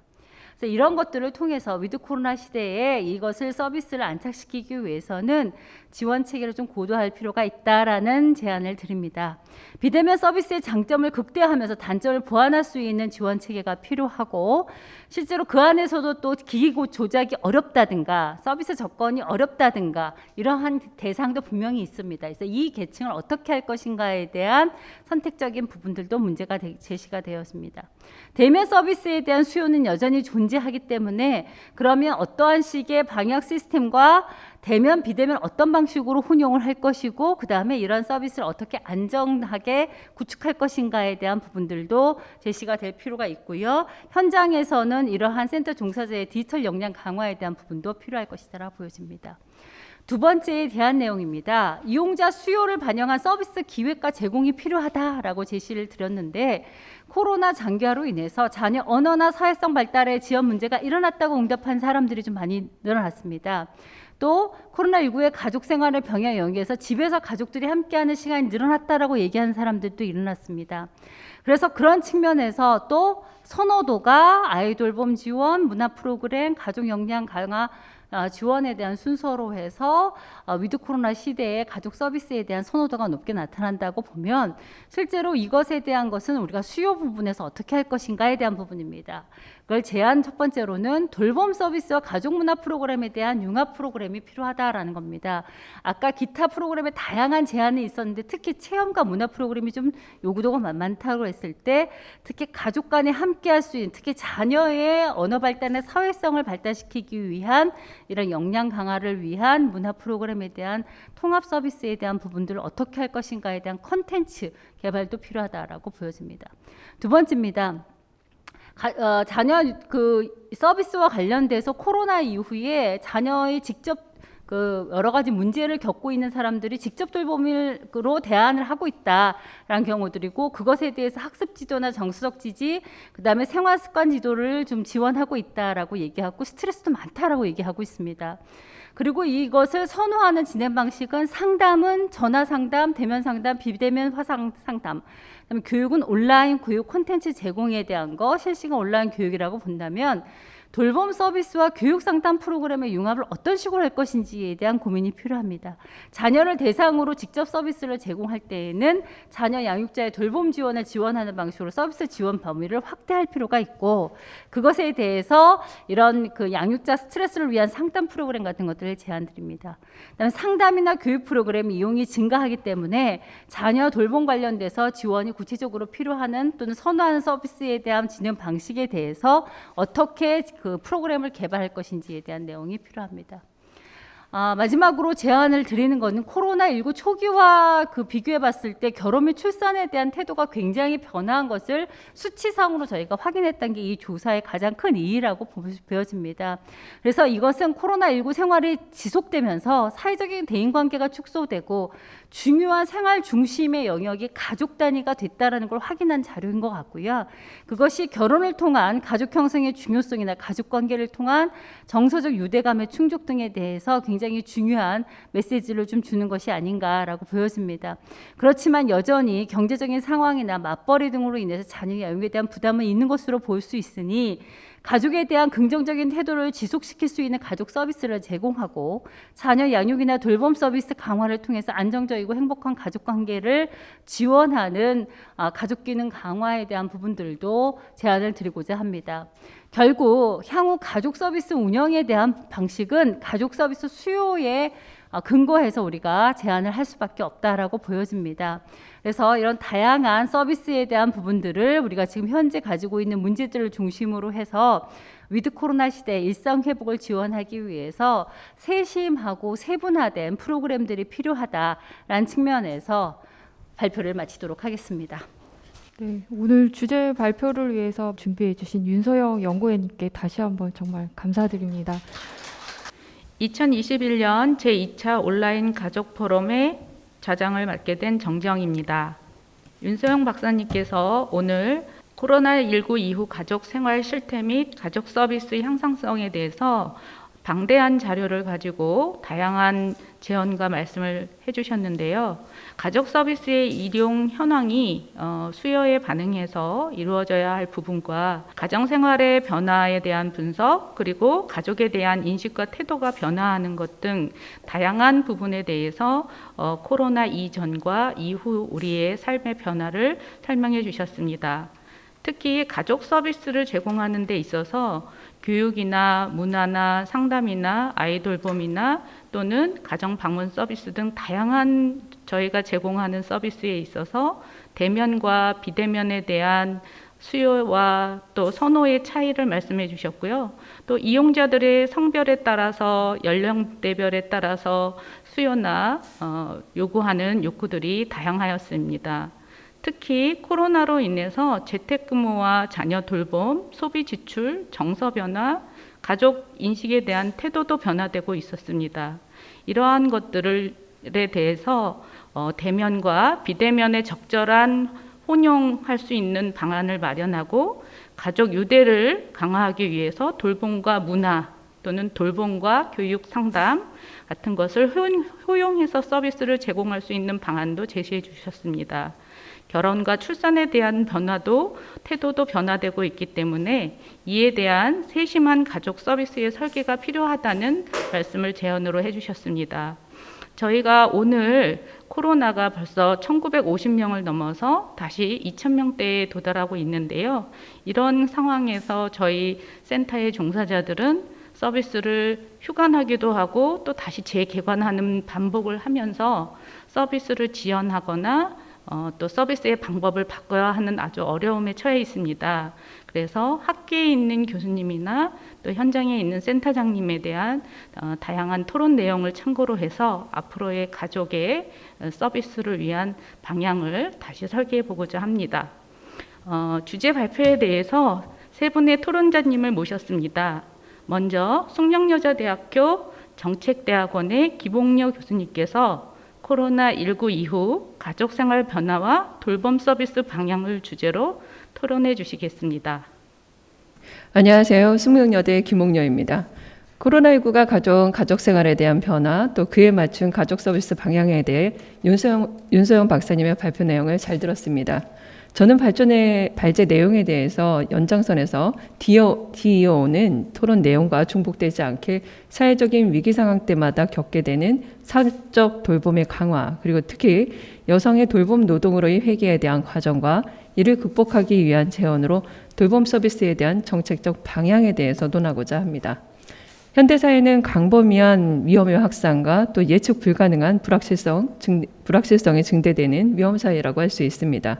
그래서 이런 것들을 통해서 위드 코로나 시대에 이것을 서비스를 안착시키기 위해서는 지원 체계를 좀 고도할 필요가 있다라는 제안을 드립니다. 비대면 서비스의 장점을 극대화하면서 단점을 보완할 수 있는 지원 체계가 필요하고, 실제로 그 안에서도 또 기기 조작이 어렵다든가 서비스 접근이 어렵다든가 이러한 대상도 분명히 있습니다. 그래서 이 계층을 어떻게 할 것인가에 대한 선택적인 부분들도 문제가 제시가 되었습니다. 대면 서비스에 대한 수요는 여전히 존재하기 때문에 그러면 어떠한 식의 방역 시스템과 대면, 비대면 어떤 방식으로 혼용을 할 것이고, 그 다음에 이런 서비스를 어떻게 안정하게 구축할 것인가에 대한 부분들도 제시가 될 필요가 있고요. 현장에서는 이러한 센터 종사자의 디지털 역량 강화에 대한 부분도 필요할 것이라 보여집니다. 두 번째에 대한 내용입니다. 이용자 수요를 반영한 서비스 기획과 제공이 필요하다라고 제시를 드렸는데, 코로나 장기화로 인해서 자녀 언어나 사회성 발달에 지연 문제가 일어났다고 응답한 사람들이 좀 많이 늘어났습니다. 또 코로나19의 가족 생활의 병행에 연계해서 집에서 가족들이 함께하는 시간이 늘어났다라고 얘기하는 사람들도 일어났습니다. 그래서 그런 측면에서 또 선호도가 아이돌봄 지원, 문화 프로그램, 가족 역량 강화 지원에 대한 순서로 해서 위드 코로나 시대에 가족 서비스에 대한 선호도가 높게 나타난다고 보면, 실제로 이것에 대한 것은 우리가 수요 부분에서 어떻게 할 것인가에 대한 부분입니다. 그걸 제안 첫 번째로는 돌봄 서비스와 가족 문화 프로그램에 대한 융합 프로그램이 필요하다라는 겁니다. 아까 기타 프로그램에 다양한 제안이 있었는데 특히 체험과 문화 프로그램이 좀 요구도가 많다고 했을 때, 특히 가족 간에 함께 할 수 있는, 특히 자녀의 언어 발달과 사회성을 발달시키기 위한 이런 역량 강화를 위한 문화 프로그램에 대한 통합 서비스에 대한 부분들을 어떻게 할 것인가에 대한 컨텐츠 개발도 필요하다라고 보여집니다. 두 번째입니다. 자녀 그 서비스와 관련돼서 코로나 이후에 자녀의 직접 그 여러 가지 문제를 겪고 있는 사람들이 직접 돌봄으로 대안을 하고 있다라는 경우들이고, 그것에 대해서 학습 지도나 정서적 지지, 그다음에 생활 습관 지도를 좀 지원하고 있다라고 얘기하고, 스트레스도 많다라고 얘기하고 있습니다. 그리고 이것을 선호하는 진행 방식은 상담은 전화 상담, 대면 상담, 비대면 화상 상담, 그다음에 교육은 온라인 교육 콘텐츠 제공에 대한 거, 실시간 온라인 교육이라고 본다면, 돌봄 서비스와 교육 상담 프로그램의 융합을 어떤 식으로 할 것인지에 대한 고민이 필요합니다. 자녀를 대상으로 직접 서비스를 제공할 때에는 자녀 양육자의 돌봄 지원을 지원하는 방식으로 서비스 지원 범위를 확대할 필요가 있고, 그것에 대해서 이런 그 양육자 스트레스를 위한 상담 프로그램 같은 것들을 제안드립니다. 그다음에 상담이나 교육 프로그램 이용이 증가하기 때문에 자녀 돌봄 관련돼서 지원이 구체적으로 필요하는 또는 선호하는 서비스에 대한 진행 방식에 대해서 어떻게 그 프로그램을 개발할 것인지에 대한 내용이 필요합니다. 마지막으로 제안을 드리는 것은 코로나19 초기와 그 비교해 봤을 때 결혼 및 출산에 대한 태도가 굉장히 변화한 것을 수치상으로 저희가 확인했던 게 이 조사의 가장 큰 이유라고 보여집니다. 그래서 이것은 코로나19 생활이 지속되면서 사회적인 대인관계가 축소되고 중요한 생활 중심의 영역이 가족 단위가 됐다는 걸 확인한 자료인 것 같고요. 그것이 결혼을 통한 가족 형성의 중요성이나 가족 관계를 통한 정서적 유대감의 충족 등에 대해서 굉장히 중요한 메시지를 좀 주는 것이 아닌가라고 보여집니다. 그렇지만 여전히 경제적인 상황이나 맞벌이 등으로 인해서 자녀 양육에 대한 부담은 있는 것으로 볼 수 있으니, 가족에 대한 긍정적인 태도를 지속시킬 수 있는 가족 서비스를 제공하고, 자녀 양육이나 돌봄 서비스 강화를 통해서 안정적이고 행복한 가족 관계를 지원하는 가족 기능 강화에 대한 부분들도 제안을 드리고자 합니다. 결국 향후 가족 서비스 운영에 대한 방식은 가족 서비스 수요에 근거해서 우리가 제안을 할 수밖에 없다라고 보여집니다. 그래서 이런 다양한 서비스에 대한 부분들을 우리가 지금 현재 가지고 있는 문제들을 중심으로 해서 위드 코로나 시대 일상 회복을 지원하기 위해서 세심하고 세분화된 프로그램들이 필요하다라는 측면에서 발표를 마치도록 하겠습니다. 네, 오늘 주제 발표를 위해서 준비해 주신 윤소영 연구원님께 다시 한번 정말 감사드립니다. 2021년 제2차 온라인 가족 포럼의 좌장을 맡게 된 정정입니다. 윤소영 박사님께서 오늘 코로나19 이후 가족 생활 실태 및 가족 서비스 향상성에 대해서 방대한 자료를 가지고 다양한 제언과 말씀을 해주셨는데요. 가족 서비스의 이용 현황이 수요에 반응해서 이루어져야 할 부분과 가정생활의 변화에 대한 분석, 그리고 가족에 대한 인식과 태도가 변화하는 것 등 다양한 부분에 대해서 코로나 이전과 이후 우리의 삶의 변화를 설명해 주셨습니다. 특히 가족 서비스를 제공하는 데 있어서 교육이나 문화나 상담이나 아이 돌봄이나 또는 가정 방문 서비스 등 다양한 저희가 제공하는 서비스에 있어서 대면과 비대면에 대한 수요와 또 선호의 차이를 말씀해 주셨고요. 또 이용자들의 성별에 따라서 연령대별에 따라서 수요나 요구하는 욕구들이 다양하였습니다. 특히 코로나로 인해서 재택근무와 자녀 돌봄, 소비 지출, 정서 변화, 가족 인식에 대한 태도도 변화되고 있었습니다. 이러한 것들에 대해서 대면과 비대면의 적절한 혼용할 수 있는 방안을 마련하고 가족 유대를 강화하기 위해서 돌봄과 문화 또는 돌봄과 교육 상담 같은 것을 효용해서 서비스를 제공할 수 있는 방안도 제시해 주셨습니다. 결혼과 출산에 대한 변화도 태도도 변화되고 있기 때문에 이에 대한 세심한 가족 서비스의 설계가 필요하다는 말씀을 제언으로 해주셨습니다. 저희가 오늘 코로나가 벌써 1950명을 넘어서 다시 2000명대에 도달하고 있는데요. 이런 상황에서 저희 센터의 종사자들은 서비스를 휴관하기도 하고 또 다시 재개관하는 반복을 하면서 서비스를 지연하거나 또 서비스의 방법을 바꿔야 하는 아주 어려움에 처해 있습니다. 그래서 학계에 있는 교수님이나 또 현장에 있는 센터장님에 대한 다양한 토론 내용을 참고로 해서 앞으로의 가족의 서비스를 위한 방향을 다시 설계해 보고자 합니다. 주제 발표에 대해서 세 분의 토론자님을 모셨습니다. 먼저 숙명여자대학교 정책대학원의 기봉려 교수님께서 코로나19 이후 가족생활 변화와 돌봄 서비스 방향을 주제로 토론해 주시겠습니다. 안녕하세요. 숙명여대 김옥녀입니다. 코로나19가 가져온 가족생활에 대한 변화, 또 그에 맞춘 가족 서비스 방향에 대해 윤소영 박사님의 발표 내용을 잘 들었습니다. 저는 발제 내용에 대해서 연장선에서 이어오는 토론 내용과 중복되지 않게 사회적인 위기 상황 때마다 겪게 되는 사회적 돌봄의 강화, 그리고 특히 여성의 돌봄 노동으로의 회귀에 대한 과정과 이를 극복하기 위한 제언으로 돌봄 서비스에 대한 정책적 방향에 대해서 논하고자 합니다. 현대사회는 광범위한 위험의 확산과 또 예측 불가능한 불확실성이 증대되는 위험사회라고 할 수 있습니다.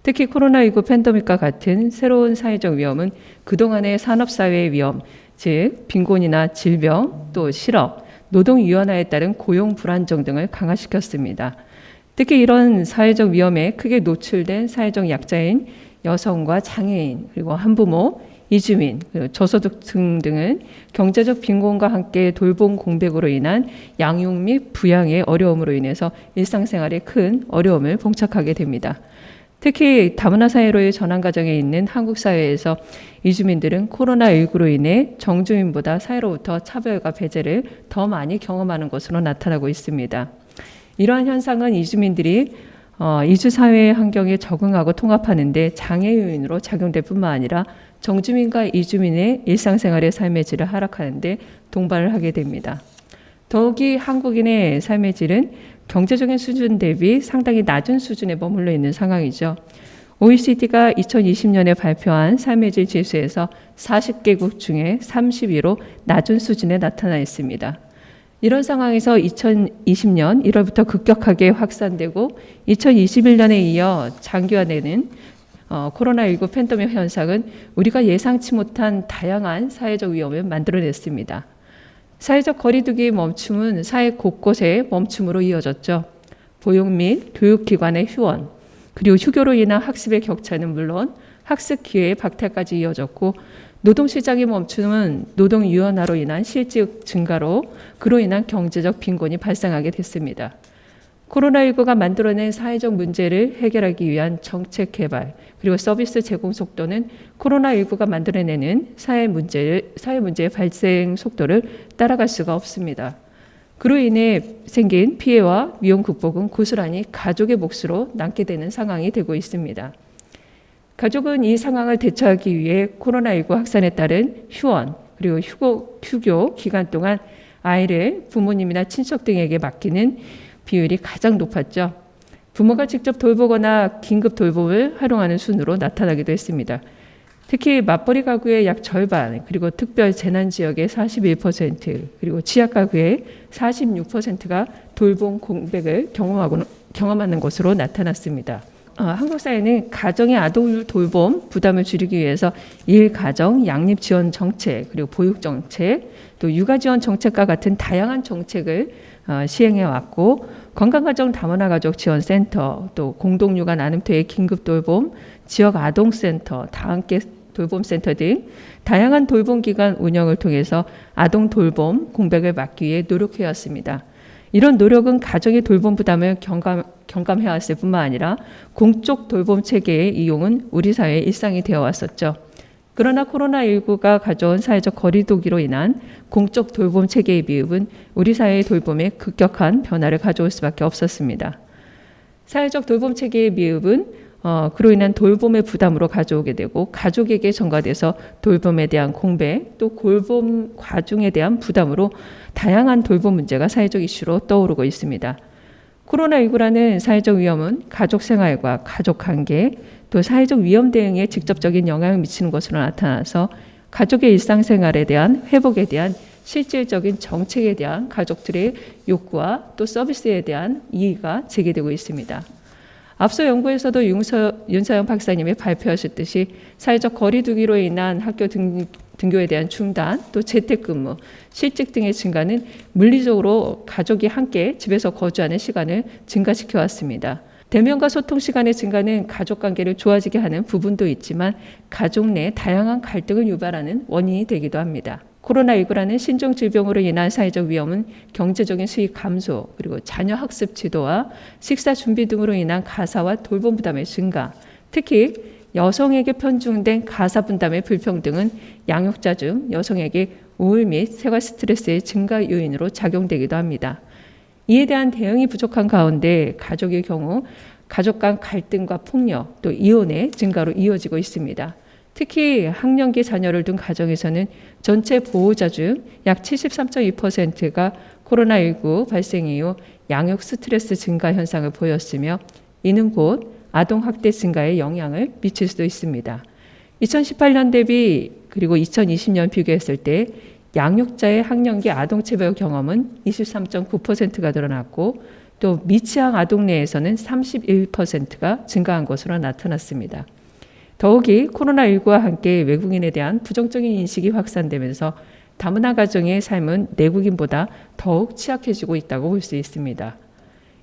특히 코로나19 팬데믹과 같은 새로운 사회적 위험은 그동안의 산업사회의 위험, 즉 빈곤이나 질병, 또 실업, 노동 유연화에 따른 고용 불안정 등을 강화시켰습니다. 특히 이런 사회적 위험에 크게 노출된 사회적 약자인 여성과 장애인, 그리고 한부모, 이주민, 그리고 저소득층 등은 경제적 빈곤과 함께 돌봄 공백으로 인한 양육 및 부양의 어려움으로 인해서 일상생활에 큰 어려움을 봉착하게 됩니다. 특히 다문화 사회로의 전환 과정에 있는 한국 사회에서 이주민들은 코로나19로 인해 정주민보다 사회로부터 차별과 배제를 더 많이 경험하는 것으로 나타나고 있습니다. 이러한 현상은 이주민들이 이주 사회의 환경에 적응하고 통합하는 데 장애 요인으로 작용될 뿐만 아니라 정주민과 이주민의 일상생활의 삶의 질을 하락하는 데 동반을 하게 됩니다. 더욱이 한국인의 삶의 질은 경제적인 수준 대비 상당히 낮은 수준에 머물러 있는 상황이죠. OECD가 2020년에 발표한 삶의 질 지수에서 40개국 중에 32로 낮은 수준에 나타나 있습니다. 이런 상황에서 2020년 1월부터 급격하게 확산되고 2021년에 이어 장기화되는 코로나19 팬데믹 현상은 우리가 예상치 못한 다양한 사회적 위험을 만들어냈습니다. 사회적 거리두기의 멈춤은 사회 곳곳에 멈춤으로 이어졌죠. 보육 및 교육기관의 휴원, 그리고 휴교로 인한 학습의 격차는 물론 학습 기회의 박탈까지 이어졌고, 노동시장의 멈춤은 노동 유연화로 인한 실직 증가로 그로 인한 경제적 빈곤이 발생하게 됐습니다. 코로나19가 만들어낸 사회적 문제를 해결하기 위한 정책 개발, 그리고 서비스 제공 속도는 코로나19가 만들어내는 사회 문제의 발생 속도를 따라갈 수가 없습니다. 그로 인해 생긴 피해와 위험 극복은 고스란히 가족의 몫으로 남게 되는 상황이 되고 있습니다. 가족은 이 상황을 대처하기 위해 코로나19 확산에 따른 휴원, 그리고 휴교 기간 동안 아이를 부모님이나 친척 등에게 맡기는 비율이 가장 높았죠. 부모가 직접 돌보거나 긴급 돌봄을 활용하는 순으로 나타나기도 했습니다. 특히 맞벌이 가구의 약 절반, 그리고 특별 재난 지역의 41%, 그리고 취약 가구의 46%가 돌봄 공백을 경험하는 것으로 나타났습니다. 한국 사회는 가정의 아동 돌봄 부담을 줄이기 위해서 일가정 양립 지원 정책, 그리고 보육 정책, 또 육아 지원 정책과 같은 다양한 정책을 시행해 왔고, 건강가정 다문화 가족 지원센터, 또 공동육아 나눔터의 긴급 돌봄, 지역 아동센터, 다함께 돌봄센터 등 다양한 돌봄기관 운영을 통해서 아동 돌봄 공백을 막기 위해 노력해 왔습니다. 이런 노력은 가정의 돌봄 부담을 경감해 왔을 뿐만 아니라 공적 돌봄 체계의 이용은 우리 사회의 일상이 되어 왔었죠. 그러나 코로나19가 가져온 사회적 거리두기로 인한 공적 돌봄 체계의 미흡은 우리 사회의 돌봄에 급격한 변화를 가져올 수밖에 없었습니다. 사회적 돌봄 체계의 미흡은 그로 인한 돌봄의 부담으로 가져오게 되고, 가족에게 전가돼서 돌봄에 대한 공백, 또 돌봄 과중에 대한 부담으로 다양한 돌봄 문제가 사회적 이슈로 떠오르고 있습니다. 코로나19라는 사회적 위험은 가족 생활과 가족 관계, 또 사회적 위험 대응에 직접적인 영향을 미치는 것으로 나타나서 가족의 일상생활에 대한 회복에 대한 실질적인 정책에 대한 가족들의 욕구와 또 서비스에 대한 이의가 제기되고 있습니다. 앞서 연구에서도 윤서영 박사님이 발표하셨듯이 사회적 거리두기로 인한 학교 등교에 대한 중단, 또 재택근무, 실직 등의 증가는 물리적으로 가족이 함께 집에서 거주하는 시간을 증가시켜 왔습니다. 대면과 소통 시간의 증가는 가족관계를 좋아지게 하는 부분도 있지만 가족 내 다양한 갈등을 유발하는 원인이 되기도 합니다. 코로나19라는 신종 질병으로 인한 사회적 위험은 경제적인 수익 감소, 그리고 자녀 학습 지도와 식사 준비 등으로 인한 가사와 돌봄 부담의 증가, 특히 여성에게 편중된 가사 분담의 불평등은 양육자 중 여성에게 우울 및 생활 스트레스의 증가 요인으로 작용되기도 합니다. 이에 대한 대응이 부족한 가운데 가족의 경우 가족 간 갈등과 폭력, 또 이혼의 증가로 이어지고 있습니다. 특히 학령기 자녀를 둔 가정에서는 전체 보호자 중 약 73.2%가 코로나19 발생 이후 양육 스트레스 증가 현상을 보였으며, 이는 곧 아동학대 증가에 영향을 미칠 수도 있습니다. 2018년 대비 그리고 2020년 비교했을 때 양육자의 학령기 아동체벌 경험은 23.9%가 늘어났고, 또 미취학 아동 내에서는 31%가 증가한 것으로 나타났습니다. 더욱이 코로나19와 함께 외국인에 대한 부정적인 인식이 확산되면서 다문화 가정의 삶은 내국인보다 더욱 취약해지고 있다고 볼 수 있습니다.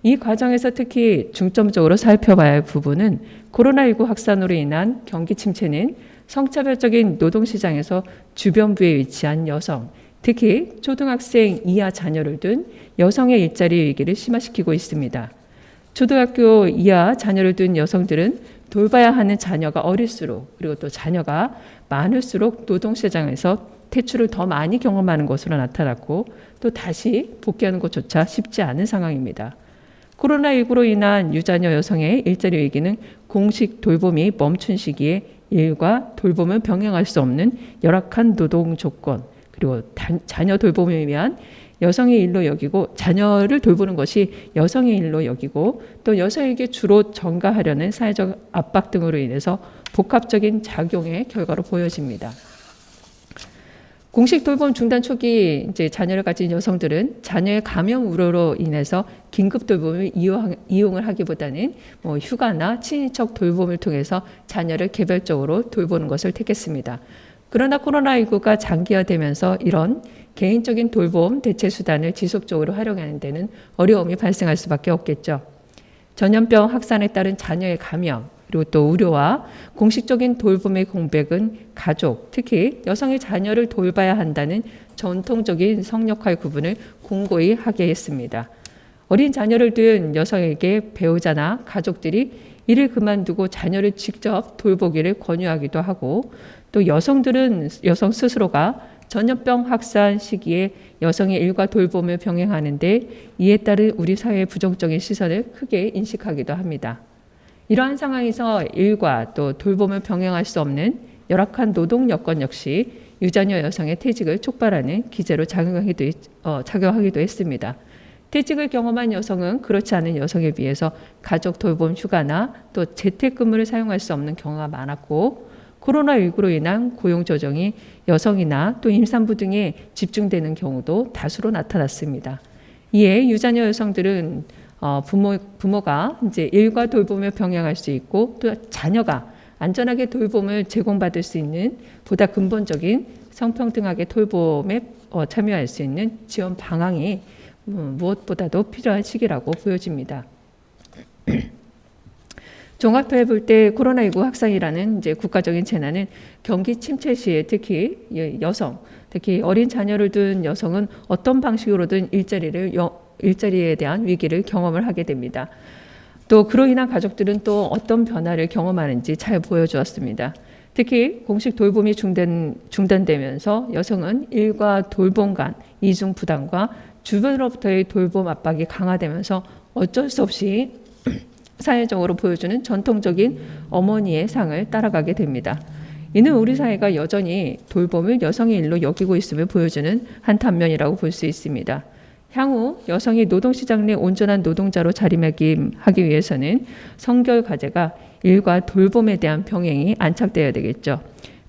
이 과정에서 특히 중점적으로 살펴봐야 할 부분은 코로나19 확산으로 인한 경기 침체는 성차별적인 노동시장에서 주변부에 위치한 여성, 특히 초등학생 이하 자녀를 둔 여성의 일자리 위기를 심화시키고 있습니다. 초등학교 이하 자녀를 둔 여성들은 돌봐야 하는 자녀가 어릴수록, 그리고 또 자녀가 많을수록 노동시장에서 퇴출을 더 많이 경험하는 것으로 나타났고, 또 다시 복귀하는 것조차 쉽지 않은 상황입니다. 코로나19로 인한 유자녀 여성의 일자리 위기는 공식 돌봄이 멈춘 시기에 일과 돌봄을 병행할 수 없는 열악한 노동 조건, 그리고 자녀 돌봄을 위한 여성의 일로 여기고, 자녀를 돌보는 것이 여성의 일로 여기고, 또 여성에게 주로 전가하려는 사회적 압박 등으로 인해서 복합적인 작용의 결과로 보여집니다. 공식 돌봄 중단 초기 자녀를 가진 여성들은 자녀의 감염 우려로 인해서 긴급 돌봄을 이용을 하기보다는 휴가나 친인척 돌봄을 통해서 자녀를 개별적으로 돌보는 것을 택했습니다. 그러나 코로나19가 장기화되면서 이런 개인적인 돌봄 대체 수단을 지속적으로 활용하는 데는 어려움이 발생할 수밖에 없겠죠. 전염병 확산에 따른 자녀의 감염, 그리고 또 우려와 공식적인 돌봄의 공백은 가족, 특히 여성의 자녀를 돌봐야 한다는 전통적인 성역할 구분을 공고히 하게 했습니다. 어린 자녀를 둔 여성에게 배우자나 가족들이 일을 그만두고 자녀를 직접 돌보기를 권유하기도 하고, 또 여성들은 여성 스스로가 전염병 확산 시기에 여성의 일과 돌봄을 병행하는데 이에 따른 우리 사회의 부정적인 시선을 크게 인식하기도 합니다. 이러한 상황에서 일과 또 돌봄을 병행할 수 없는 열악한 노동 여건 역시 유자녀 여성의 퇴직을 촉발하는 기제로 작용하기도 했습니다. 퇴직을 경험한 여성은 그렇지 않은 여성에 비해서 가족 돌봄 휴가나 또 재택근무를 사용할 수 없는 경우가 많았고, 코로나19로 인한 고용 조정이 여성이나 또 임산부 등에 집중되는 경우도 다수로 나타났습니다. 이에 유자녀 여성들은 부모가 이제 일과 돌봄을 병행할 수 있고, 또 자녀가 안전하게 돌봄을 제공받을 수 있는 보다 근본적인 성평등하게 돌봄에 참여할 수 있는 지원 방향이 무엇보다도 필요한 시기라고 보여집니다. 종합해 볼 때 코로나19 확산이라는 이제 국가적인 재난은 경기 침체 시에 특히 여성, 특히 어린 자녀를 둔 여성은 어떤 방식으로든 일자리에 대한 위기를 경험을 하게 됩니다. 또 그로 인한 가족들은 또 어떤 변화를 경험하는지 잘 보여주었습니다. 특히 공식 돌봄이 중단되면서 여성은 일과 돌봄 간 이중 부담과 주변으로부터의 돌봄 압박이 강화되면서 어쩔 수 없이 사회적으로 보여주는 전통적인 어머니의 상을 따라가게 됩니다. 이는 우리 사회가 여전히 돌봄을 여성의 일로 여기고 있음을 보여주는 한 단면이라고 볼 수 있습니다. 향후 여성이 노동시장 내 온전한 노동자로 자리매김하기 위해서는 성결 과제가 일과 돌봄에 대한 병행이 안착되어야 되겠죠.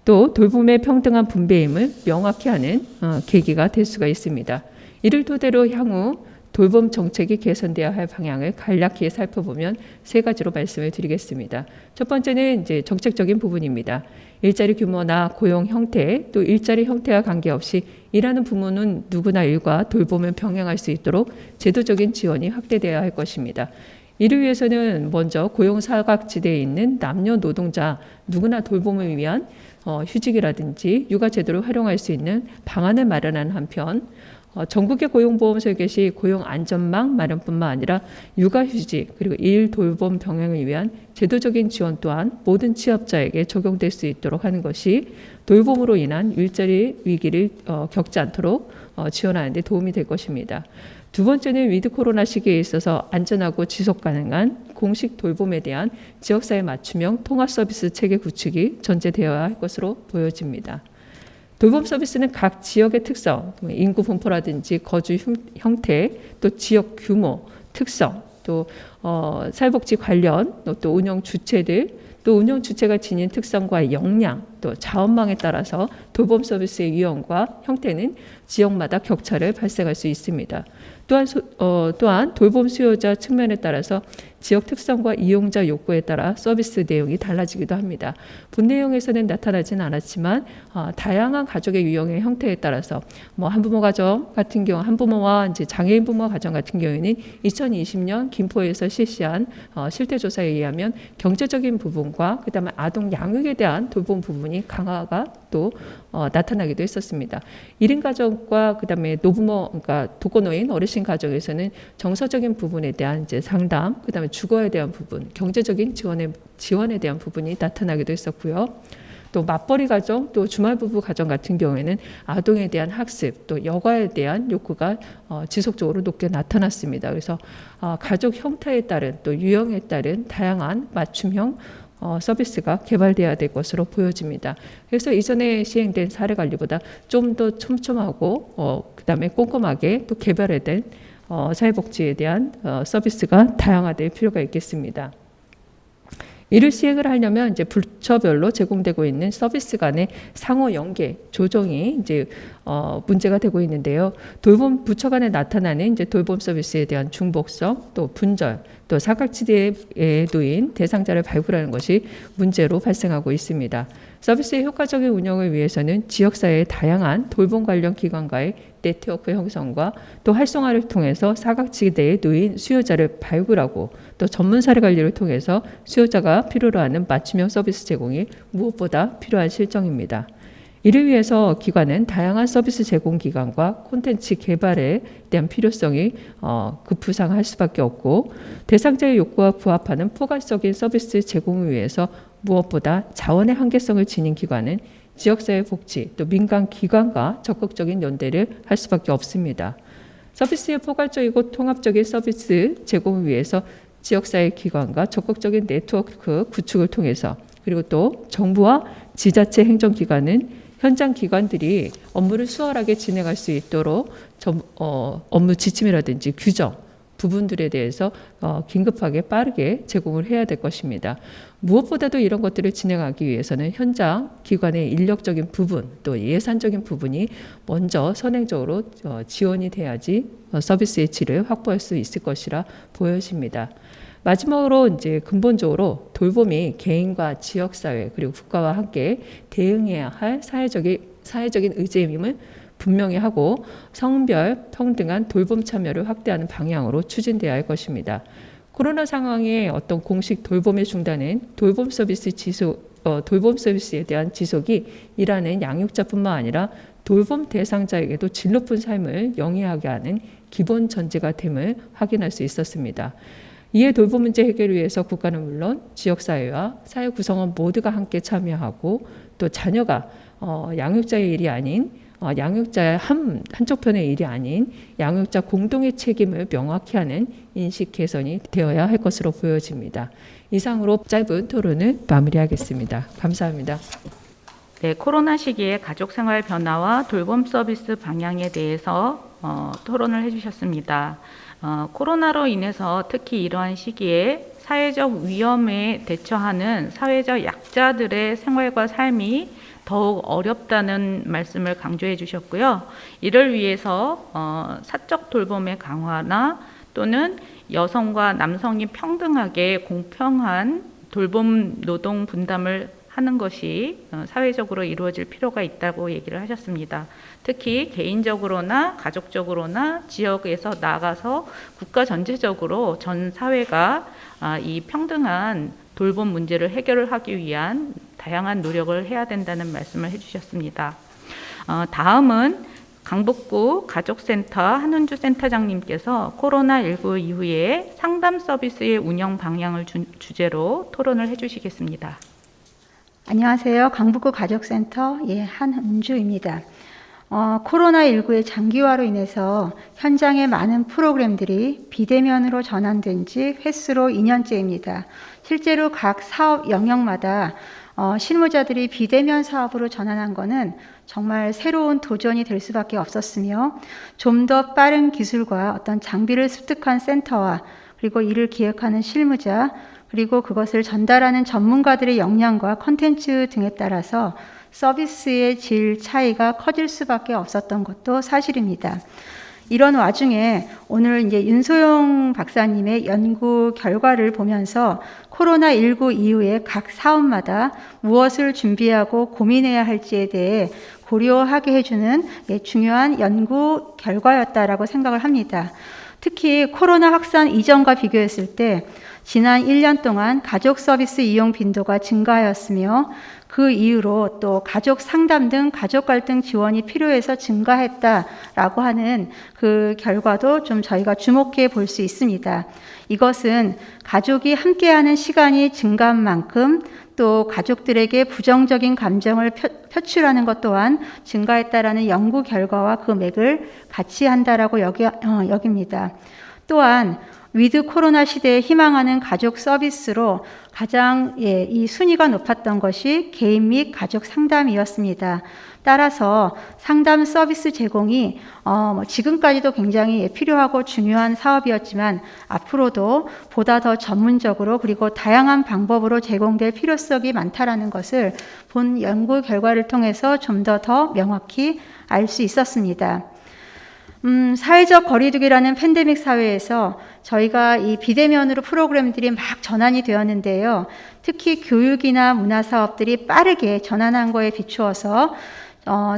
또 돌봄의 평등한 분배임을 명확히 하는 계기가 될 수가 있습니다. 이를 토대로 향후 돌봄 정책이 개선되어야 할 방향을 간략히 살펴보면 세 가지로 말씀을 드리겠습니다. 첫 번째는 이제 정책적인 부분입니다. 일자리 규모나 고용 형태, 또 일자리 형태와 관계없이 일하는 부모는 누구나 일과 돌봄을 병행할 수 있도록 제도적인 지원이 확대되어야 할 것입니다. 이를 위해서는 먼저 고용 사각지대에 있는 남녀 노동자 누구나 돌봄을 위한 휴직이라든지 육아 제도를 활용할 수 있는 방안을 마련하는 한편, 전국의 고용보험 설계 시 고용 안전망 마련뿐만 아니라 육아휴직 그리고 일 돌봄 병행을 위한 제도적인 지원 또한 모든 취업자에게 적용될 수 있도록 하는 것이 돌봄으로 인한 일자리 위기를 겪지 않도록 지원하는 데 도움이 될 것입니다. 두 번째는 위드 코로나 시기에 있어서 안전하고 지속 가능한 공식 돌봄에 대한 지역사회 맞춤형 통합 서비스 체계 구축이 전제되어야 할 것으로 보여집니다. 돌봄 서비스는 각 지역의 특성, 인구 분포라든지 거주 형태, 또 지역 규모, 특성, 또 사회복지 관련, 또 운영 주체들, 또 운영 주체가 지닌 특성과 역량, 또 자원망에 따라서 돌봄 서비스의 유형과 형태는 지역마다 격차를 발생할 수 있습니다. 또한 돌봄 수요자 측면에 따라서 지역 특성과 이용자 욕구에 따라 서비스 내용이 달라지기도 합니다. 본 내용에서는 나타나진 않았지만 다양한 가족의 유형의 형태에 따라서 한부모 가정 같은 경우, 한부모와 이제 장애인 부모 가정 같은 경우에는 2020년 김포에서 실시한 실태조사에 의하면 경제적인 부분과 그다음에 아동 양육에 대한 돌봄 부분이 강화가 또 나타나기도 했었습니다. 1인 가정과 그다음에 노부모, 그러니까 독거노인 어르신 가정에서는 정서적인 부분에 대한 이제 상담, 그다음에 주거에 대한 부분, 경제적인 지원에 대한 부분이 나타나기도 했었고요. 또 맞벌이 가정, 또 주말 부부 가정 같은 경우에는 아동에 대한 학습, 또 여가에 대한 욕구가 지속적으로 높게 나타났습니다. 그래서 가족 형태에 따른 또 유형에 따른 다양한 맞춤형 서비스가 개발되어야 될 것으로 보여집니다. 그래서 이전에 시행된 사례 관리보다 좀 더 촘촘하고 그다음에 꼼꼼하게 또 개발된 사회복지에 대한 서비스가 다양화될 필요가 있겠습니다. 이를 시행을 하려면 이제 부처별로 제공되고 있는 서비스 간의 상호 연계 조정이 이제 문제가 되고 있는데요. 돌봄 부처 간에 나타나는 이제 돌봄 서비스에 대한 중복성, 또 분절, 또 사각지대에 놓인 대상자를 발굴하는 것이 문제로 발생하고 있습니다. 서비스의 효과적인 운영을 위해서는 지역사회의 다양한 돌봄 관련 기관과의 네트워크 형성과 또 활성화를 통해서 사각지대에 놓인 수요자를 발굴하고 또 전문 사례 관리를 통해서 수요자가 필요로 하는 맞춤형 서비스 제공이 무엇보다 필요한 실정입니다. 이를 위해서 기관은 다양한 서비스 제공 기관과 콘텐츠 개발에 대한 필요성이 급부상할 수밖에 없고, 대상자의 욕구와 부합하는 포괄적인 서비스 제공을 위해서 무엇보다 자원의 한계성을 지닌 기관은 지역사회 복지 또 민간 기관과 적극적인 연대를 할 수밖에 없습니다. 서비스의 포괄적이고 통합적인 서비스 제공을 위해서 지역사회 기관과 적극적인 네트워크 구축을 통해서, 그리고 또 정부와 지자체 행정기관은 현장 기관들이 업무를 수월하게 진행할 수 있도록 업무 지침이라든지 규정 부분들에 대해서 긴급하게 빠르게 제공을 해야 될 것입니다. 무엇보다도 이런 것들을 진행하기 위해서는 현장 기관의 인력적인 부분 또 예산적인 부분이 먼저 선행적으로 지원이 돼야지 서비스의 질을 확보할 수 있을 것이라 보여집니다. 마지막으로 이제 근본적으로 돌봄이 개인과 지역사회 그리고 국가와 함께 대응해야 할 사회적인 의제임을 분명히 하고 성별 평등한 돌봄 참여를 확대하는 방향으로 추진돼야 할 것입니다. 코로나 상황에 어떤 공식 돌봄의 중단은 돌봄 서비스에 대한 지속이 일하는 양육자뿐만 아니라 돌봄 대상자에게도 질 높은 삶을 영위하게 하는 기본 전제가 됨을 확인할 수 있었습니다. 이에 돌봄 문제 해결을 위해서 국가는 물론 지역사회와 사회 구성원 모두가 함께 참여하고, 또 자녀가 양육자의 일이 아닌 양육자의 한쪽 편의 일이 아닌 양육자 공동의 책임을 명확히 하는 인식 개선이 되어야 할 것으로 보여집니다. 이상으로 짧은 토론을 마무리하겠습니다. 감사합니다. 네, 코로나 시기에 가족생활 변화와 돌봄 서비스 방향에 대해서 토론을 해주셨습니다. 코로나로 인해서 특히 이러한 시기에 사회적 위험에 대처하는 사회적 약자들의 생활과 삶이 더욱 어렵다는 말씀을 강조해 주셨고요. 이를 위해서 사적 돌봄의 강화나 또는 여성과 남성이 평등하게 공평한 돌봄 노동 분담을 하는 것이 사회적으로 이루어질 필요가 있다고 얘기를 하셨습니다. 특히 개인적으로나 가족적으로나 지역에서 나가서 국가 전체적으로 전 사회가 이 평등한 돌봄 문제를 해결을 하기 위한 다양한 노력을 해야 된다는 말씀을 해주셨습니다. 다음은 강북구 가족센터 한은주 센터장님께서 코로나19 이후에 상담 서비스의 운영 방향을 주제로 토론을 해주시겠습니다. 안녕하세요. 강북구 가족센터 한은주입니다. 코로나19의 장기화로 인해서 현장의 많은 프로그램들이 비대면으로 전환된 지 횟수로 2년째입니다. 실제로 각 사업 영역마다 실무자들이 비대면 사업으로 전환한 것은 정말 새로운 도전이 될 수밖에 없었으며, 좀 더 빠른 기술과 어떤 장비를 습득한 센터와 그리고 이를 기획하는 실무자, 그리고 그것을 전달하는 전문가들의 역량과 콘텐츠 등에 따라서 서비스의 질 차이가 커질 수밖에 없었던 것도 사실입니다. 이런 와중에 오늘 이제 윤소영 박사님의 연구 결과를 보면서 코로나19 이후에 각 사업마다 무엇을 준비하고 고민해야 할지에 대해 고려하게 해주는 중요한 연구 결과였다라고 생각을 합니다. 특히 코로나 확산 이전과 비교했을 때 지난 1년 동안 가족 서비스 이용 빈도가 증가하였으며, 그 이후로 또 가족 상담 등 가족 갈등 지원이 필요해서 증가했다라고 하는 그 결과도 좀 저희가 주목해 볼 수 있습니다. 이것은 가족이 함께하는 시간이 증가한 만큼 또 가족들에게 부정적인 감정을 표출하는 것 또한 증가했다라는 연구 결과와 그 맥을 같이 한다라고 여깁니다. 또한 위드 코로나 시대에 희망하는 가족 서비스로 가장 이 순위가 높았던 것이 개인 및 가족 상담이었습니다. 따라서 상담 서비스 제공이 지금까지도 굉장히 필요하고 중요한 사업이었지만 앞으로도 보다 더 전문적으로 그리고 다양한 방법으로 제공될 필요성이 많다라는 것을 본 연구 결과를 통해서 좀 더 명확히 알 수 있었습니다. 사회적 거리두기라는 팬데믹 사회에서 저희가 이 비대면으로 프로그램들이 막 전환이 되었는데요. 특히 교육이나 문화 사업들이 빠르게 전환한 거에 비추어서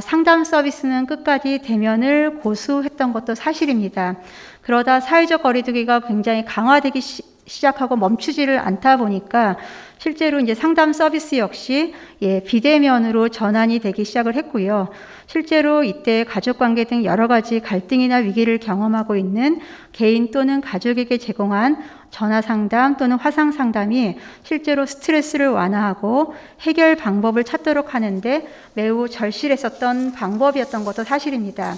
상담 서비스는 끝까지 대면을 고수했던 것도 사실입니다. 그러다 사회적 거리두기가 굉장히 강화되기 시작하고 멈추지를 않다 보니까 실제로 이제 상담 서비스 역시 비대면으로 전환이 되기 시작을 했고요. 실제로 이때 가족관계 등 여러 가지 갈등이나 위기를 경험하고 있는 개인 또는 가족에게 제공한 전화 상담 또는 화상 상담이 실제로 스트레스를 완화하고 해결 방법을 찾도록 하는데 매우 절실했었던 방법이었던 것도 사실입니다.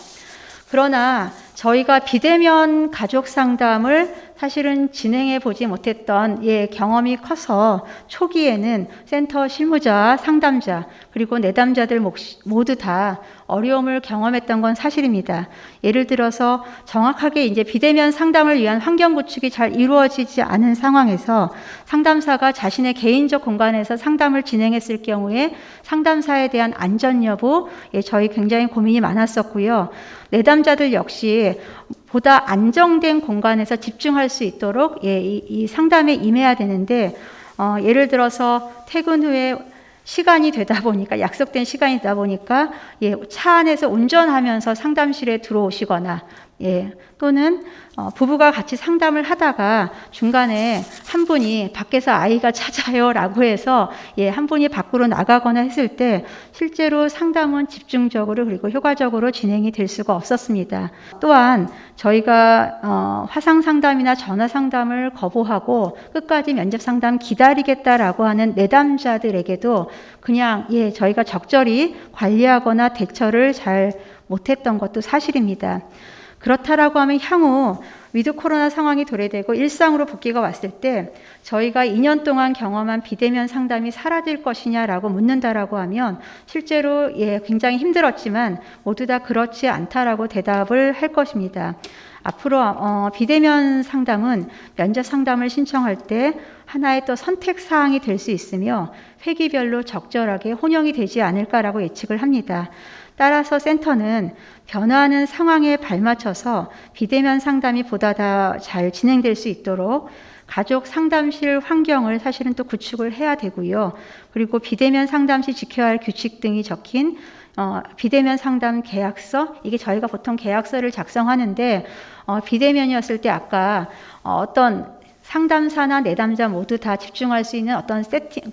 그러나 저희가 비대면 가족 상담을 사실은 진행해 보지 못했던 경험이 커서 초기에는 센터 실무자, 상담자, 그리고 내담자들 모두 다 어려움을 경험했던 건 사실입니다. 예를 들어서 정확하게 이제 비대면 상담을 위한 환경 구축이 잘 이루어지지 않은 상황에서 상담사가 자신의 개인적 공간에서 상담을 진행했을 경우에 상담사에 대한 안전 여부, 저희 굉장히 고민이 많았었고요. 내담자들 역시 보다 안정된 공간에서 집중할 수 있도록 이 상담에 임해야 되는데 예를 들어서 퇴근 후에 시간이 되다 보니까 약속된 시간이 되다 보니까 차 안에서 운전하면서 상담실에 들어오시거나 또는 부부가 같이 상담을 하다가 중간에 한 분이 밖에서 아이가 찾아요라고 해서 한 분이 밖으로 나가거나 했을 때 실제로 상담은 집중적으로 그리고 효과적으로 진행이 될 수가 없었습니다. 또한 저희가 화상 상담이나 전화 상담을 거부하고 끝까지 면접 상담 기다리겠다라고 하는 내담자들에게도 그냥 저희가 적절히 관리하거나 대처를 잘 못했던 것도 사실입니다. 그렇다라고 하면 향후 위드 코로나 상황이 도래되고 일상으로 복귀가 왔을 때 저희가 2년 동안 경험한 비대면 상담이 사라질 것이냐라고 묻는다라고 하면 실제로 굉장히 힘들었지만 모두 다 그렇지 않다라고 대답을 할 것입니다. 앞으로 비대면 상담은 면접 상담을 신청할 때 하나의 또 선택 사항이 될 수 있으며 회기별로 적절하게 혼용이 되지 않을까라고 예측을 합니다. 따라서 센터는 변화하는 상황에 발맞춰서 비대면 상담이 보다 더 잘 진행될 수 있도록 가족 상담실 환경을 사실은 또 구축을 해야 되고요. 그리고 비대면 상담시 지켜야 할 규칙 등이 적힌 비대면 상담 계약서, 이게 저희가 보통 계약서를 작성하는데 비대면이었을 때 아까 어떤 상담사나 내담자 모두 다 집중할 수 있는 어떤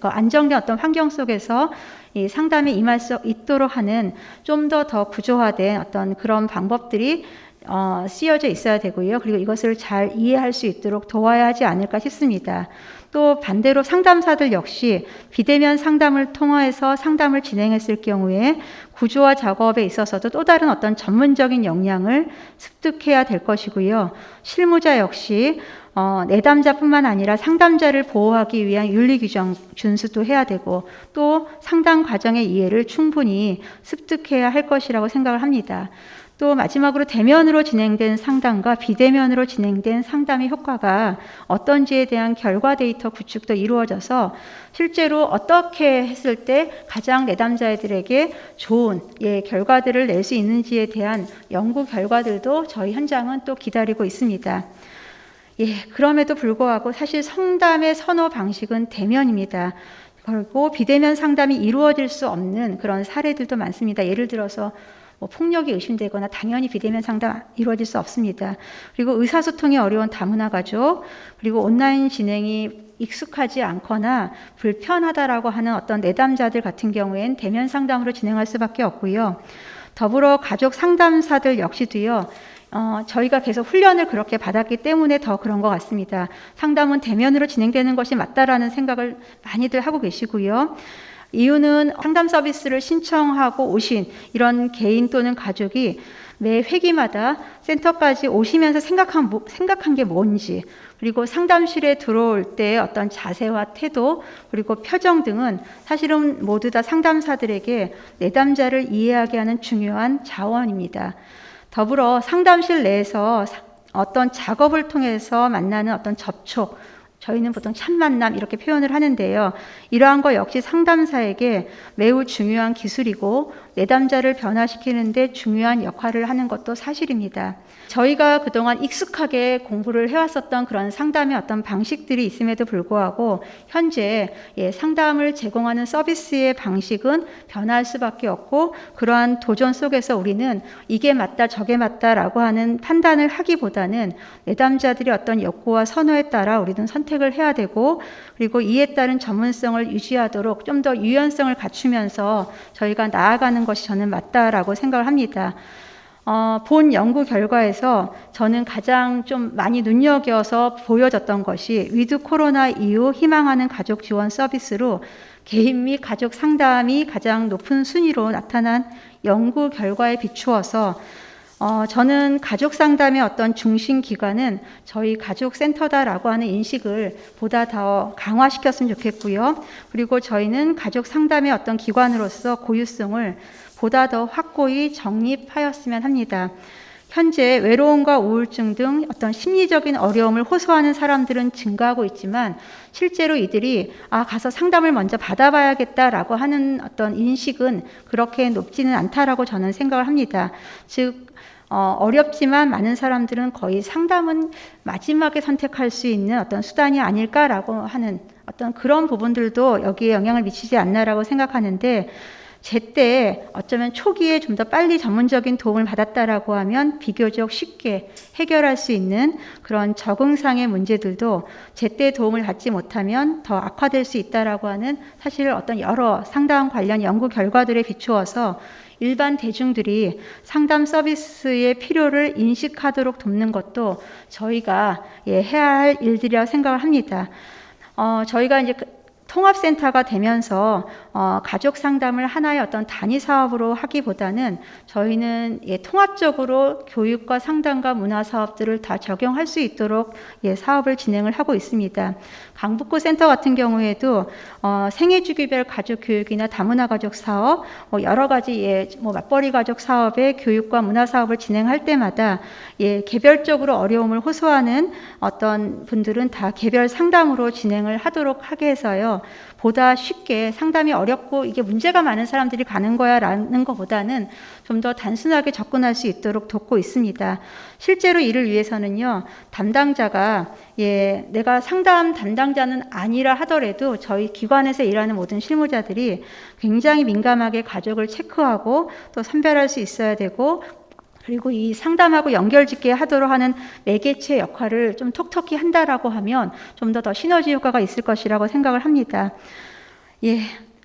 안정된 어떤 환경 속에서 이 상담에 임할 수 있도록 하는 좀 더 구조화된 어떤 그런 방법들이 쓰여져 있어야 되고요. 그리고 이것을 잘 이해할 수 있도록 도와야 하지 않을까 싶습니다. 또 반대로 상담사들 역시 비대면 상담을 통해서 상담을 진행했을 경우에 구조화 작업에 있어서도 또 다른 어떤 전문적인 역량을 습득해야 될 것이고요. 실무자 역시 내담자뿐만 아니라 상담자를 보호하기 위한 윤리 규정 준수도 해야 되고 또 상담 과정의 이해를 충분히 습득해야 할 것이라고 생각을 합니다. 또 마지막으로 대면으로 진행된 상담과 비대면으로 진행된 상담의 효과가 어떤지에 대한 결과 데이터 구축도 이루어져서 실제로 어떻게 했을 때 가장 내담자들에게 좋은 결과들을 낼 수 있는지에 대한 연구 결과들도 저희 현장은 또 기다리고 있습니다. 그럼에도 불구하고 사실 상담의 선호 방식은 대면입니다. 그리고 비대면 상담이 이루어질 수 없는 그런 사례들도 많습니다. 예를 들어서 폭력이 의심되거나 당연히 비대면 상담 이루어질 수 없습니다. 그리고 의사소통이 어려운 다문화 가족, 그리고 온라인 진행이 익숙하지 않거나 불편하다라고 하는 어떤 내담자들 같은 경우엔 대면 상담으로 진행할 수밖에 없고요. 더불어 가족 상담사들 역시도요. 저희가 계속 훈련을 그렇게 받았기 때문에 더 그런 것 같습니다. 상담은 대면으로 진행되는 것이 맞다라는 생각을 많이들 하고 계시고요. 이유는 상담 서비스를 신청하고 오신 이런 개인 또는 가족이 매 회기마다 센터까지 오시면서 생각한 게 뭔지, 그리고 상담실에 들어올 때 어떤 자세와 태도, 그리고 표정 등은 사실은 모두 다 상담사들에게 내담자를 이해하게 하는 중요한 자원입니다. 더불어 상담실 내에서 어떤 작업을 통해서 만나는 어떤 접촉, 저희는 보통 첫 만남 이렇게 표현을 하는데요. 이러한 것 역시 상담사에게 매우 중요한 기술이고 내담자를 변화시키는 데 중요한 역할을 하는 것도 사실입니다. 저희가 그동안 익숙하게 공부를 해왔었던 그런 상담의 어떤 방식들이 있음에도 불구하고 현재 상담을 제공하는 서비스의 방식은 변할 수밖에 없고, 그러한 도전 속에서 우리는 이게 맞다 저게 맞다라고 하는 판단을 하기보다는 내담자들의 어떤 욕구와 선호에 따라 우리는 선택을 해야 되고, 그리고 이에 따른 전문성을 유지하도록 좀 더 유연성을 갖추면서 저희가 나아가는 것이 저는 맞다라고 생각을 합니다. 본 연구 결과에서 저는 가장 좀 많이 눈여겨서 보여졌던 것이 위드 코로나 이후 희망하는 가족 지원 서비스로 개인 및 가족 상담이 가장 높은 순위로 나타난 연구 결과에 비추어서 저는 가족 상담의 어떤 중심 기관은 저희 가족센터다라고 하는 인식을 보다 더 강화시켰으면 좋겠고요. 그리고 저희는 가족 상담의 어떤 기관으로서 고유성을 보다 더 확고히 정립하였으면 합니다. 현재 외로움과 우울증 등 어떤 심리적인 어려움을 호소하는 사람들은 증가하고 있지만, 실제로 이들이 가서 상담을 먼저 받아봐야겠다라고 하는 어떤 인식은 그렇게 높지는 않다라고 저는 생각을 합니다. 즉 어렵지만 많은 사람들은 거의 상담은 마지막에 선택할 수 있는 어떤 수단이 아닐까라고 하는 어떤 그런 부분들도 여기에 영향을 미치지 않나라고 생각하는데, 제때 어쩌면 초기에 좀 더 빨리 전문적인 도움을 받았다라고 하면 비교적 쉽게 해결할 수 있는 그런 적응상의 문제들도 제때 도움을 받지 못하면 더 악화될 수 있다라고 하는 사실 어떤 여러 상담 관련 연구 결과들에 비추어서 일반 대중들이 상담 서비스의 필요를 인식하도록 돕는 것도 저희가 해야 할 일들이라고 생각을 합니다. 저희가 이제 통합센터가 되면서 가족 상담을 하나의 어떤 단위 사업으로 하기보다는 저희는 통합적으로 교육과 상담과 문화 사업들을 다 적용할 수 있도록 사업을 진행을 하고 있습니다. 강북구 센터 같은 경우에도 생애주기별 가족 교육이나 다문화 가족 사업, 여러 가지 맞벌이 가족 사업의 교육과 문화 사업을 진행할 때마다 개별적으로 어려움을 호소하는 어떤 분들은 다 개별 상담으로 진행을 하도록 하게 해서요. 보다 쉽게 상담이 어렵고 이게 문제가 많은 사람들이 가는 거야 라는 것보다는 좀 더 단순하게 접근할 수 있도록 돕고 있습니다. 실제로 이를 위해서는요, 담당자가 내가 상담 담당자는 아니라 하더라도 저희 기관에서 일하는 모든 실무자들이 굉장히 민감하게 가족을 체크하고 또 선별할 수 있어야 되고, 그리고 이 상담하고 연결짓게 하도록 하는 매개체 역할을 좀 톡톡히 한다라고 하면 좀 더 시너지 효과가 있을 것이라고 생각을 합니다.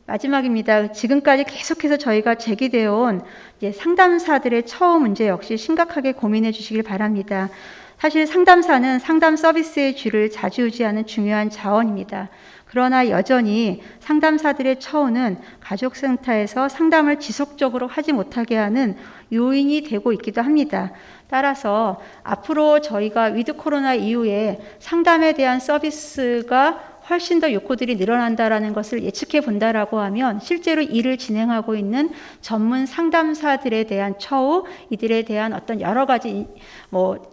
마지막입니다. 지금까지 계속해서 저희가 제기되어 온 상담사들의 처우 문제 역시 심각하게 고민해 주시길 바랍니다. 사실 상담사는 상담 서비스의 질을 좌지우지하는 중요한 자원입니다. 그러나 여전히 상담사들의 처우는 가족센터에서 상담을 지속적으로 하지 못하게 하는 요인이 되고 있기도 합니다. 따라서 앞으로 저희가 위드 코로나 이후에 상담에 대한 서비스가 훨씬 더 욕구들이 늘어난다라는 것을 예측해 본다라고 하면, 실제로 일을 진행하고 있는 전문 상담사들에 대한 처우, 이들에 대한 어떤 여러 가지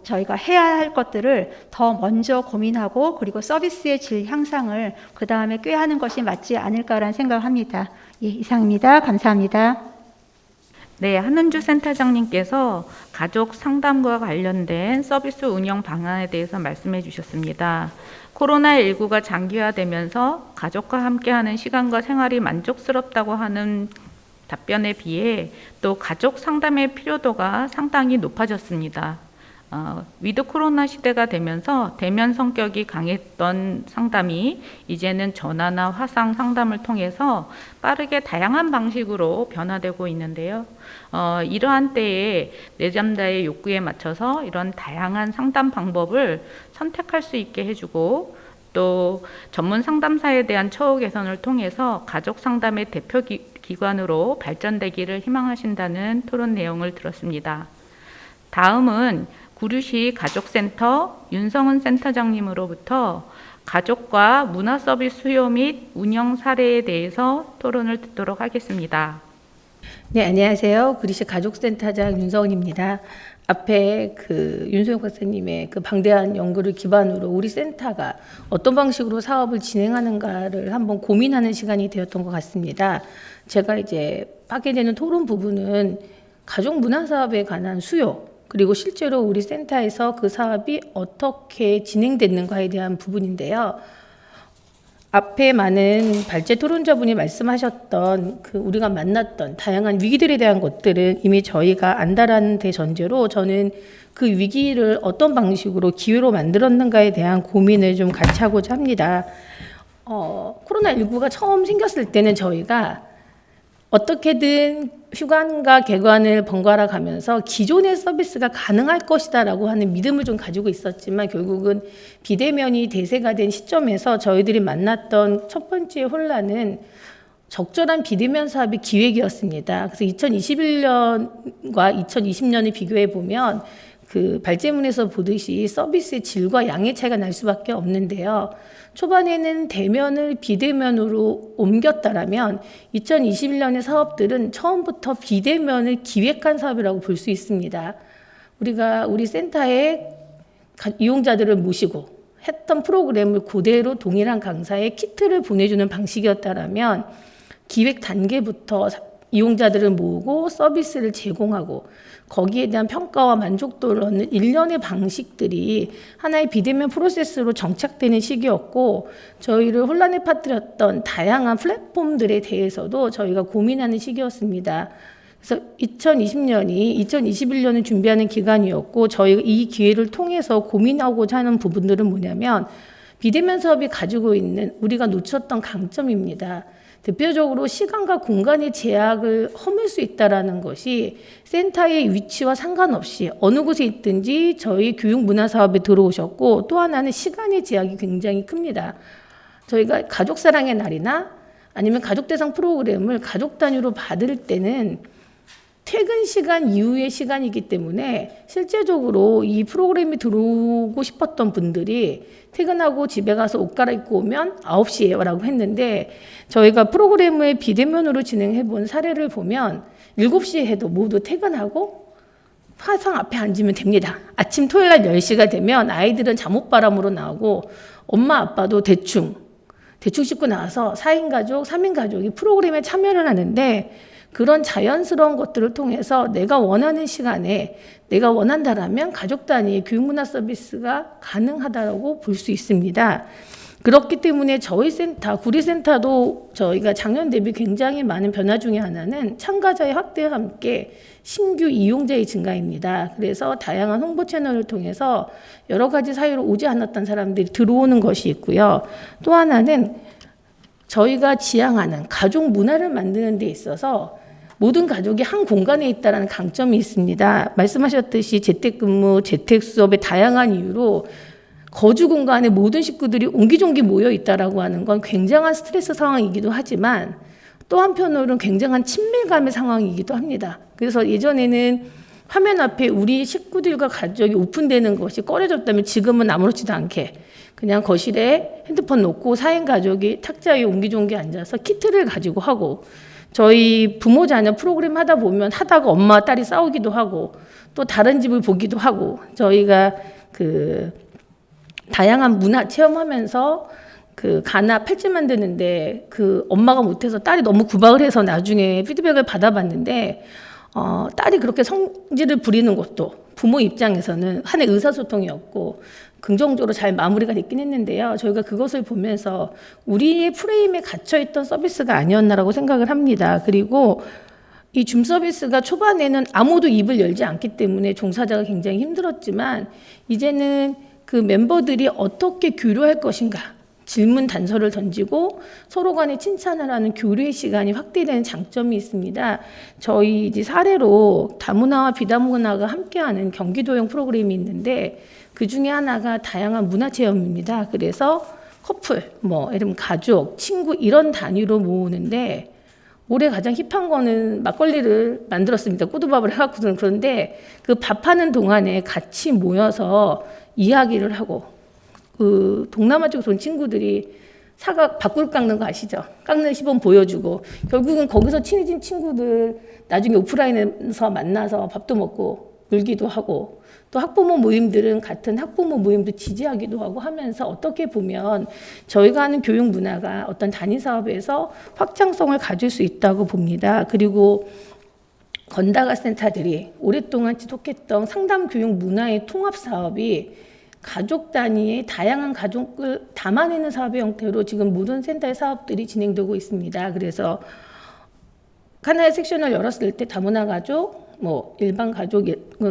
저희가 해야 할 것들을 더 먼저 고민하고, 그리고 서비스의 질 향상을 그 다음에 꾀하는 것이 맞지 않을까라는 생각을 합니다. 이상입니다. 감사합니다. 네, 한은주 센터장님께서 가족 상담과 관련된 서비스 운영 방안에 대해서 말씀해 주셨습니다. 코로나19가 장기화되면서 가족과 함께하는 시간과 생활이 만족스럽다고 하는 답변에 비해 또 가족 상담의 필요도가 상당히 높아졌습니다. 위드 코로나 시대가 되면서 대면 성격이 강했던 상담이 이제는 전화나 화상 상담을 통해서 빠르게 다양한 방식으로 변화되고 있는데요. 이러한 때에 내담자의 욕구에 맞춰서 이런 다양한 상담 방법을 선택할 수 있게 해주고, 또 전문 상담사에 대한 처우 개선을 통해서 가족 상담의 대표 기관으로 발전되기를 희망하신다는 토론 내용을 들었습니다. 다음은 구류시 가족센터 윤성은 센터장님으로부터 가족과 문화 서비스 수요 및 운영 사례에 대해서 토론을 듣도록 하겠습니다. 네, 안녕하세요. 구리시 가족센터장 윤성은입니다. 앞에 그 윤소영 박사님의 그 방대한 연구를 기반으로 우리 센터가 어떤 방식으로 사업을 진행하는가를 한번 고민하는 시간이 되었던 것 같습니다. 제가 이제 하게 되는 토론 부분은 가족 문화 사업에 관한 수요, 그리고 실제로 우리 센터에서 그 사업이 어떻게 진행됐는가에 대한 부분인데요. 앞에 많은 발제 토론자분이 말씀하셨던 그 우리가 만났던 다양한 위기들에 대한 것들은 이미 저희가 안다라는 대전제로 저는 그 위기를 어떤 방식으로 기회로 만들었는가에 대한 고민을 좀 같이 하고자 합니다. 코로나19가 처음 생겼을 때는 저희가 어떻게든 휴관과 개관을 번갈아 가면서 기존의 서비스가 가능할 것이다라고 하는 믿음을 좀 가지고 있었지만 결국은 비대면이 대세가 된 시점에서 저희들이 만났던 첫 번째 혼란은 적절한 비대면 사업의 기획이었습니다. 그래서 2021년과 2020년을 비교해 보면 그 발제문에서 보듯이 서비스의 질과 양의 차이가 날 수밖에 없는데요. 초반에는 대면을 비대면으로 옮겼다라면 2021년의 사업들은 처음부터 비대면을 기획한 사업이라고 볼 수 있습니다. 우리가 우리 센터에 이용자들을 모시고 했던 프로그램을 그대로 동일한 강사의 키트를 보내주는 방식이었다라면 기획 단계부터 이용자들을 모으고 서비스를 제공하고 거기에 대한 평가와 만족도를 얻는 일련의 방식들이 하나의 비대면 프로세스로 정착되는 시기였고 저희를 혼란에 빠뜨렸던 다양한 플랫폼들에 대해서도 저희가 고민하는 시기였습니다. 그래서 2020년이 2021년을 준비하는 기간이었고 저희가 이 기회를 통해서 고민하고자 하는 부분들은 뭐냐면 비대면 사업이 가지고 있는 우리가 놓쳤던 강점입니다. 대표적으로 시간과 공간의 제약을 허물 수 있다는 것이 센터의 위치와 상관없이 어느 곳에 있든지 저희 교육문화사업에 들어오셨고 또 하나는 시간의 제약이 굉장히 큽니다. 저희가 가족사랑의 날이나 아니면 가족대상 프로그램을 가족 단위로 받을 때는 퇴근 시간 이후의 시간이기 때문에 실제적으로 이 프로그램이 들어오고 싶었던 분들이 퇴근하고 집에 가서 옷 갈아입고 오면 9시에요 라고 했는데 저희가 프로그램을 비대면으로 진행해 본 사례를 보면 7시에 해도 모두 퇴근하고 화상 앞에 앉으면 됩니다. 아침 토요일 날 10시가 되면 아이들은 잠옷바람으로 나오고 엄마 아빠도 대충 씻고 나와서 4인 가족, 3인 가족이 프로그램에 참여를 하는데 그런 자연스러운 것들을 통해서 내가 원하는 시간에 내가 원한다라면 가족 단위의 교육문화 서비스가 가능하다고 볼 수 있습니다. 그렇기 때문에 저희 센터, 구리센터도 저희가 작년 대비 굉장히 많은 변화 중에 하나는 참가자의 확대와 함께 신규 이용자의 증가입니다. 그래서 다양한 홍보 채널을 통해서 여러 가지 사유로 오지 않았던 사람들이 들어오는 것이 있고요. 또 하나는 저희가 지향하는 가족 문화를 만드는 데 있어서 모든 가족이 한 공간에 있다는 강점이 있습니다. 말씀하셨듯이 재택근무, 재택수업의 다양한 이유로 거주 공간에 모든 식구들이 옹기종기 모여 있다라고 하는 건 굉장한 스트레스 상황이기도 하지만 또 한편으로는 굉장한 친밀감의 상황이기도 합니다. 그래서 예전에는 화면 앞에 우리 식구들과 가족이 오픈되는 것이 꺼려졌다면 지금은 아무렇지도 않게 그냥 거실에 핸드폰 놓고 4인 가족이 탁자 위에 옹기종기 앉아서 키트를 가지고 하고 저희 부모 자녀 프로그램 하다 보면 하다가 엄마와 딸이 싸우기도 하고 또 다른 집을 보기도 하고 저희가 그 다양한 문화 체험하면서 그 가나 팔찌 만드는데 그 엄마가 못해서 딸이 너무 구박을 해서 나중에 피드백을 받아봤는데 딸이 그렇게 성질을 부리는 것도 부모 입장에서는 하나의 의사소통이었고 긍정적으로 잘 마무리가 됐긴 했는데요. 저희가 그것을 보면서 우리의 프레임에 갇혀있던 서비스가 아니었나라고 생각을 합니다. 그리고 이 줌 서비스가 초반에는 아무도 입을 열지 않기 때문에 종사자가 굉장히 힘들었지만 이제는 그 멤버들이 어떻게 교류할 것인가 질문 단서를 던지고 서로 간에 칭찬을 하는 교류의 시간이 확대되는 장점이 있습니다. 저희 이제 사례로 다문화와 비다문화가 함께하는 경기도형 프로그램이 있는데 그 중에 하나가 다양한 문화체험입니다. 그래서 커플, 예를 들면 가족, 친구 이런 단위로 모으는데 올해 가장 힙한 거는 막걸리를 만들었습니다. 꼬두밥을 해갖고는. 그런데 그 밥하는 동안에 같이 모여서 이야기를 하고 그 동남아 쪽에서 온 친구들이 사과 밥그릇 깎는 거 아시죠? 깎는 시범 보여주고 결국은 거기서 친해진 친구들 나중에 오프라인에서 만나서 밥도 먹고 울기도 하고 또 학부모 모임들은 같은 학부모 모임도 지지하기도 하고 하면서 어떻게 보면 저희가 하는 교육 문화가 어떤 단위 사업에서 확장성을 가질 수 있다고 봅니다. 그리고 건다가 센터들이 오랫동안 지속했던 상담 교육 문화의 통합 사업이 가족 단위의 다양한 가족을 담아내는 사업의 형태로 지금 모든 센터의 사업들이 진행되고 있습니다. 그래서 하나의 섹션을 열었을 때 다문화 가족, 뭐 일반 가족,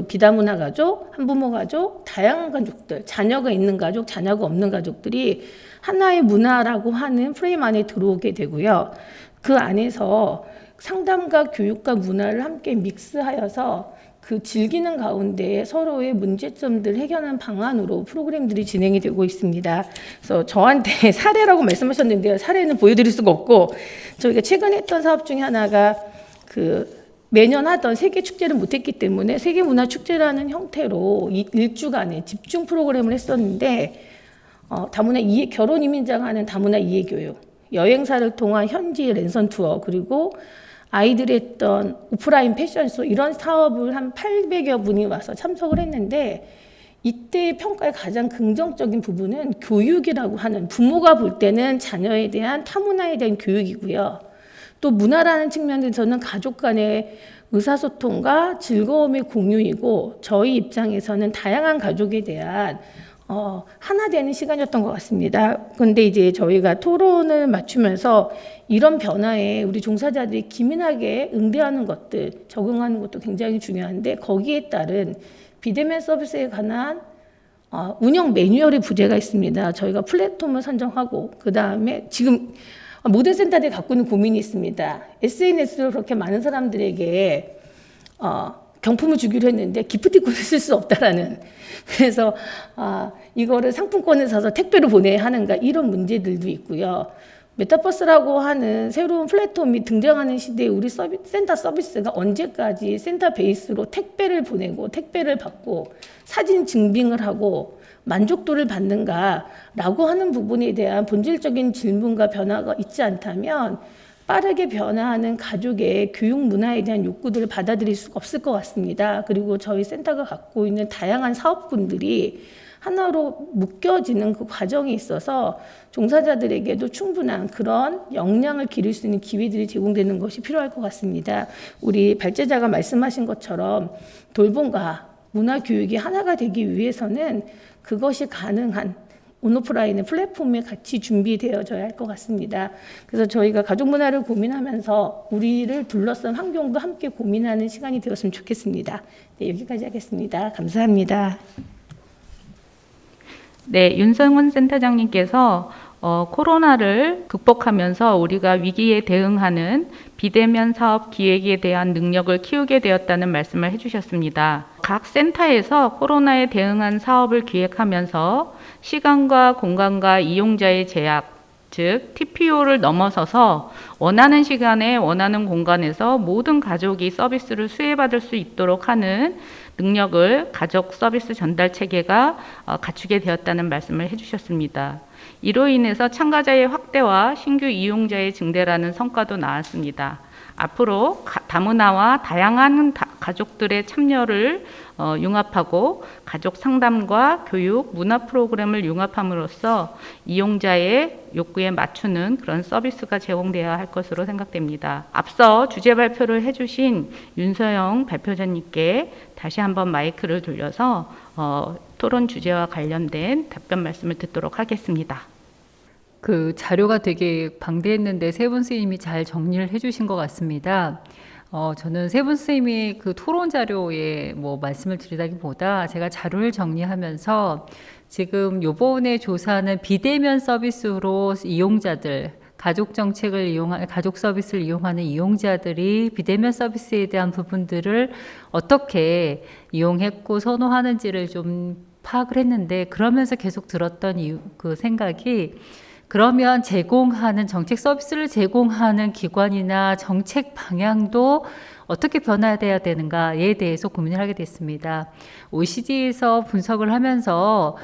비다문화 가족, 한부모 가족, 다양한 가족들, 자녀가 있는 가족, 자녀가 없는 가족들이 하나의 문화라고 하는 프레임 안에 들어오게 되고요. 그 안에서 상담과 교육과 문화를 함께 믹스하여서 그 즐기는 가운데 서로의 문제점들 해결하는 방안으로 프로그램들이 진행이 되고 있습니다. 그래서 저한테 사례라고 말씀하셨는데요. 사례는 보여드릴 수가 없고 저희가 최근에 했던 사업 중에 하나가 매년 하던 세계축제를 못했기 때문에 세계문화축제라는 형태로 일주간의 집중 프로그램을 했었는데 다문화 결혼 이민자가 하는 다문화 이해교육, 여행사를 통한 현지 랜선 투어, 그리고 아이들이 했던 오프라인 패션쇼 이런 사업을 한 800여 분이 와서 참석을 했는데 이때의 평가의 가장 긍정적인 부분은 교육이라고 하는 부모가 볼 때는 자녀에 대한 타문화에 대한 교육이고요. 또 문화라는 측면에서는 가족 간의 의사소통과 즐거움의 공유이고 저희 입장에서는 다양한 가족에 대한 하나 되는 시간이었던 것 같습니다. 그런데 이제 저희가 토론을 맞추면서 이런 변화에 우리 종사자들이 기민하게 응대하는 것들, 적응하는 것도 굉장히 중요한데 거기에 따른 비대면 서비스에 관한 운영 매뉴얼의 부재가 있습니다. 저희가 플랫폼을 선정하고 그 다음에 지금 모든 센터들이 갖고 있는 고민이 있습니다. SNS로 그렇게 많은 사람들에게 경품을 주기로 했는데 기프티콘을 쓸 수 없다라는, 그래서 이거를 상품권을 사서 택배로 보내야 하는가 이런 문제들도 있고요. 메타버스라고 하는 새로운 플랫폼이 등장하는 시대에 우리 센터 서비스가 언제까지 센터 베이스로 택배를 보내고 택배를 받고 사진 증빙을 하고 만족도를 받는가라고 하는 부분에 대한 본질적인 질문과 변화가 있지 않다면 빠르게 변화하는 가족의 교육 문화에 대한 욕구들을 받아들일 수가 없을 것 같습니다. 그리고 저희 센터가 갖고 있는 다양한 사업군들이 하나로 묶여지는 그 과정에 있어서 종사자들에게도 충분한 그런 역량을 기를 수 있는 기회들이 제공되는 것이 필요할 것 같습니다. 우리 발제자가 말씀하신 것처럼 돌봄과 문화교육이 하나가 되기 위해서는 그것이 가능한 온오프라인의 플랫폼에 같이 준비되어져야 할 것 같습니다. 그래서 저희가 가족 문화를 고민하면서 우리를 둘러싼 환경도 함께 고민하는 시간이 되었으면 좋겠습니다. 네, 여기까지 하겠습니다. 감사합니다. 네, 윤성훈 센터장님께서 코로나를 극복하면서 우리가 위기에 대응하는 비대면 사업 기획에 대한 능력을 키우게 되었다는 말씀을 해주셨습니다. 각 센터에서 코로나에 대응한 사업을 기획하면서 시간과 공간과 이용자의 제약, 즉 TPO를 넘어서서 원하는 시간에 원하는 공간에서 모든 가족이 서비스를 수혜받을 수 있도록 하는 능력을 가족 서비스 전달 체계가 갖추게 되었다는 말씀을 해주셨습니다. 이로 인해서 참가자의 확대와 신규 이용자의 증대라는 성과도 나왔습니다. 앞으로 다문화와 다양한 가족들의 참여를 융합하고 가족 상담과 교육, 문화 프로그램을 융합함으로써 이용자의 욕구에 맞추는 그런 서비스가 제공되어야 할 것으로 생각됩니다. 앞서 주제 발표를 해주신 윤서영 발표자님께 다시 한번 마이크를 돌려서 토론 주제와 관련된 답변 말씀을 듣도록 하겠습니다. 그 자료가 되게 방대했는데 세 분 선생님이 잘 정리를 해주신 것 같습니다. 저는 세 분 선생님이 그 토론 자료에 뭐 말씀을 드리다기보다 제가 자료를 정리하면서 지금 요번에 조사하는 비대면 서비스로 이용자들, 가족 정책을 이용하는, 가족 서비스를 이용하는 이용자들이 비대면 서비스에 대한 부분들을 어떻게 이용했고 선호하는지를 좀 파악을 했는데, 그러면서 계속 들었던 그 생각이 그러면 제공하는 정책 서비스를 제공하는 기관이나 정책 방향도 어떻게 변화돼야 되는가에 대해서 고민을 하게 됐습니다. OECD에서 분석을 하면서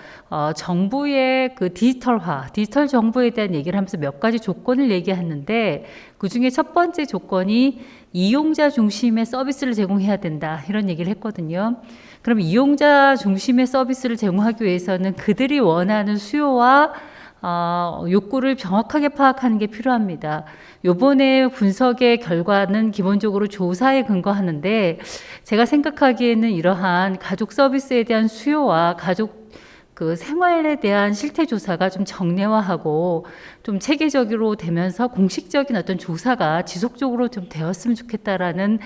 정부의 그 디지털 정부에 대한 얘기를 하면서 몇 가지 조건을 얘기하는데 그 중에 첫 번째 조건이 이용자 중심의 서비스를 제공해야 된다 이런 얘기를 했거든요. 그럼 이용자 중심의 서비스를 제공하기 위해서는 그들이 원하는 수요와 욕구를 정확하게 파악하는 게 필요합니다. 요번에 분석의 결과는 기본적으로 조사에 근거하는데 제가 생각하기에는 이러한 가족 서비스에 대한 수요와 가족 그 생활에 대한 실태 조사가 좀 정례화하고 좀 체계적으로 되면서 공식적인 어떤 조사가 지속적으로 좀 되었으면 좋겠다라는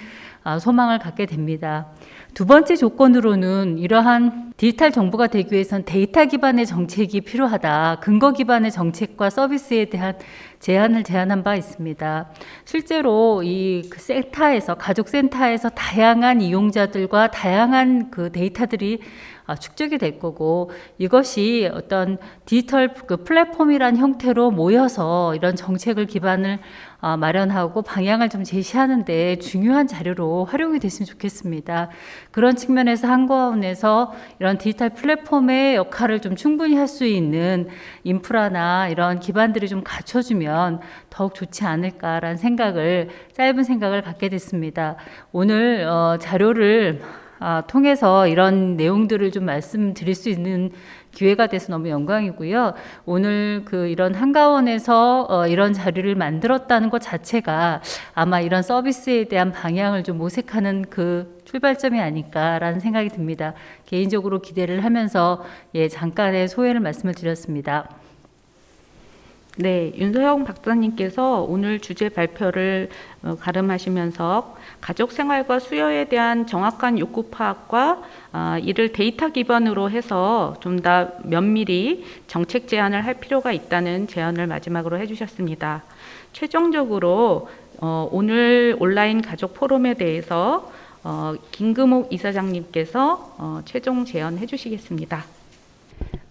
소망을 갖게 됩니다. 두 번째 조건으로는 이러한 디지털 정부가 되기 위해선 데이터 기반의 정책이 필요하다. 근거 기반의 정책과 서비스에 대한 제안을 제안한 바 있습니다. 실제로 이 센터에서 가족 센터에서 다양한 이용자들과 다양한 그 데이터들이 축적이 될 거고 이것이 어떤 디지털 그 플랫폼이란 형태로 모여서 이런 정책을 기반을 마련하고 방향을 좀 제시하는데 중요한 자료로 활용이 됐으면 좋겠습니다. 그런 측면에서 한국원에서 이런 디지털 플랫폼의 역할을 좀 충분히 할 수 있는 인프라나 이런 기반들이 좀 갖춰주면 더욱 좋지 않을까라는 짧은 생각을 갖게 됐습니다. 오늘 자료를 통해서 이런 내용들을 좀 말씀드릴 수 있는 기회가 돼서 너무 영광이고요. 오늘 이런 한가원에서 이런 자료를 만들었다는 것 자체가 아마 이런 서비스에 대한 방향을 좀 모색하는 그 출발점이 아닐까라는 생각이 듭니다. 개인적으로 기대를 하면서 잠깐의 소회를 말씀을 드렸습니다. 네, 윤소영 박사님께서 오늘 주제 발표를 가름하시면서 가족 생활과 수요에 대한 정확한 욕구 파악과 이를 데이터 기반으로 해서 좀 더 면밀히 정책 제안을 할 필요가 있다는 제안을 마지막으로 해주셨습니다. 최종적으로 오늘 온라인 가족 포럼에 대해서 김금옥 이사장님께서 최종 제언해 주시겠습니다.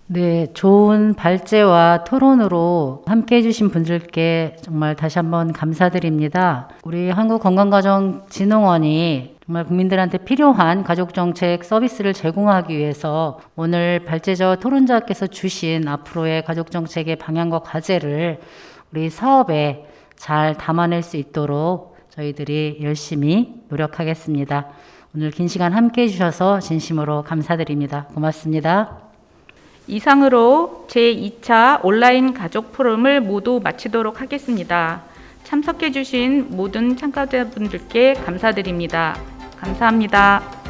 네, 좋은 발제와 토론으로 함께 해주신 분들께 정말 다시 한번 감사드립니다. 우리 한국건강가정진흥원이 정말 국민들한테 필요한 가족정책 서비스를 제공하기 위해서 오늘 발제자와 토론자께서 주신 앞으로의 가족정책의 방향과 과제를 우리 사업에 잘 담아낼 수 있도록 저희들이 열심히 노력하겠습니다. 오늘 긴 시간 함께 해주셔서 진심으로 감사드립니다. 고맙습니다. 이상으로 제2차 온라인 가족 포럼을 모두 마치도록 하겠습니다. 참석해 주신 모든 참가자분들께 감사드립니다. 감사합니다.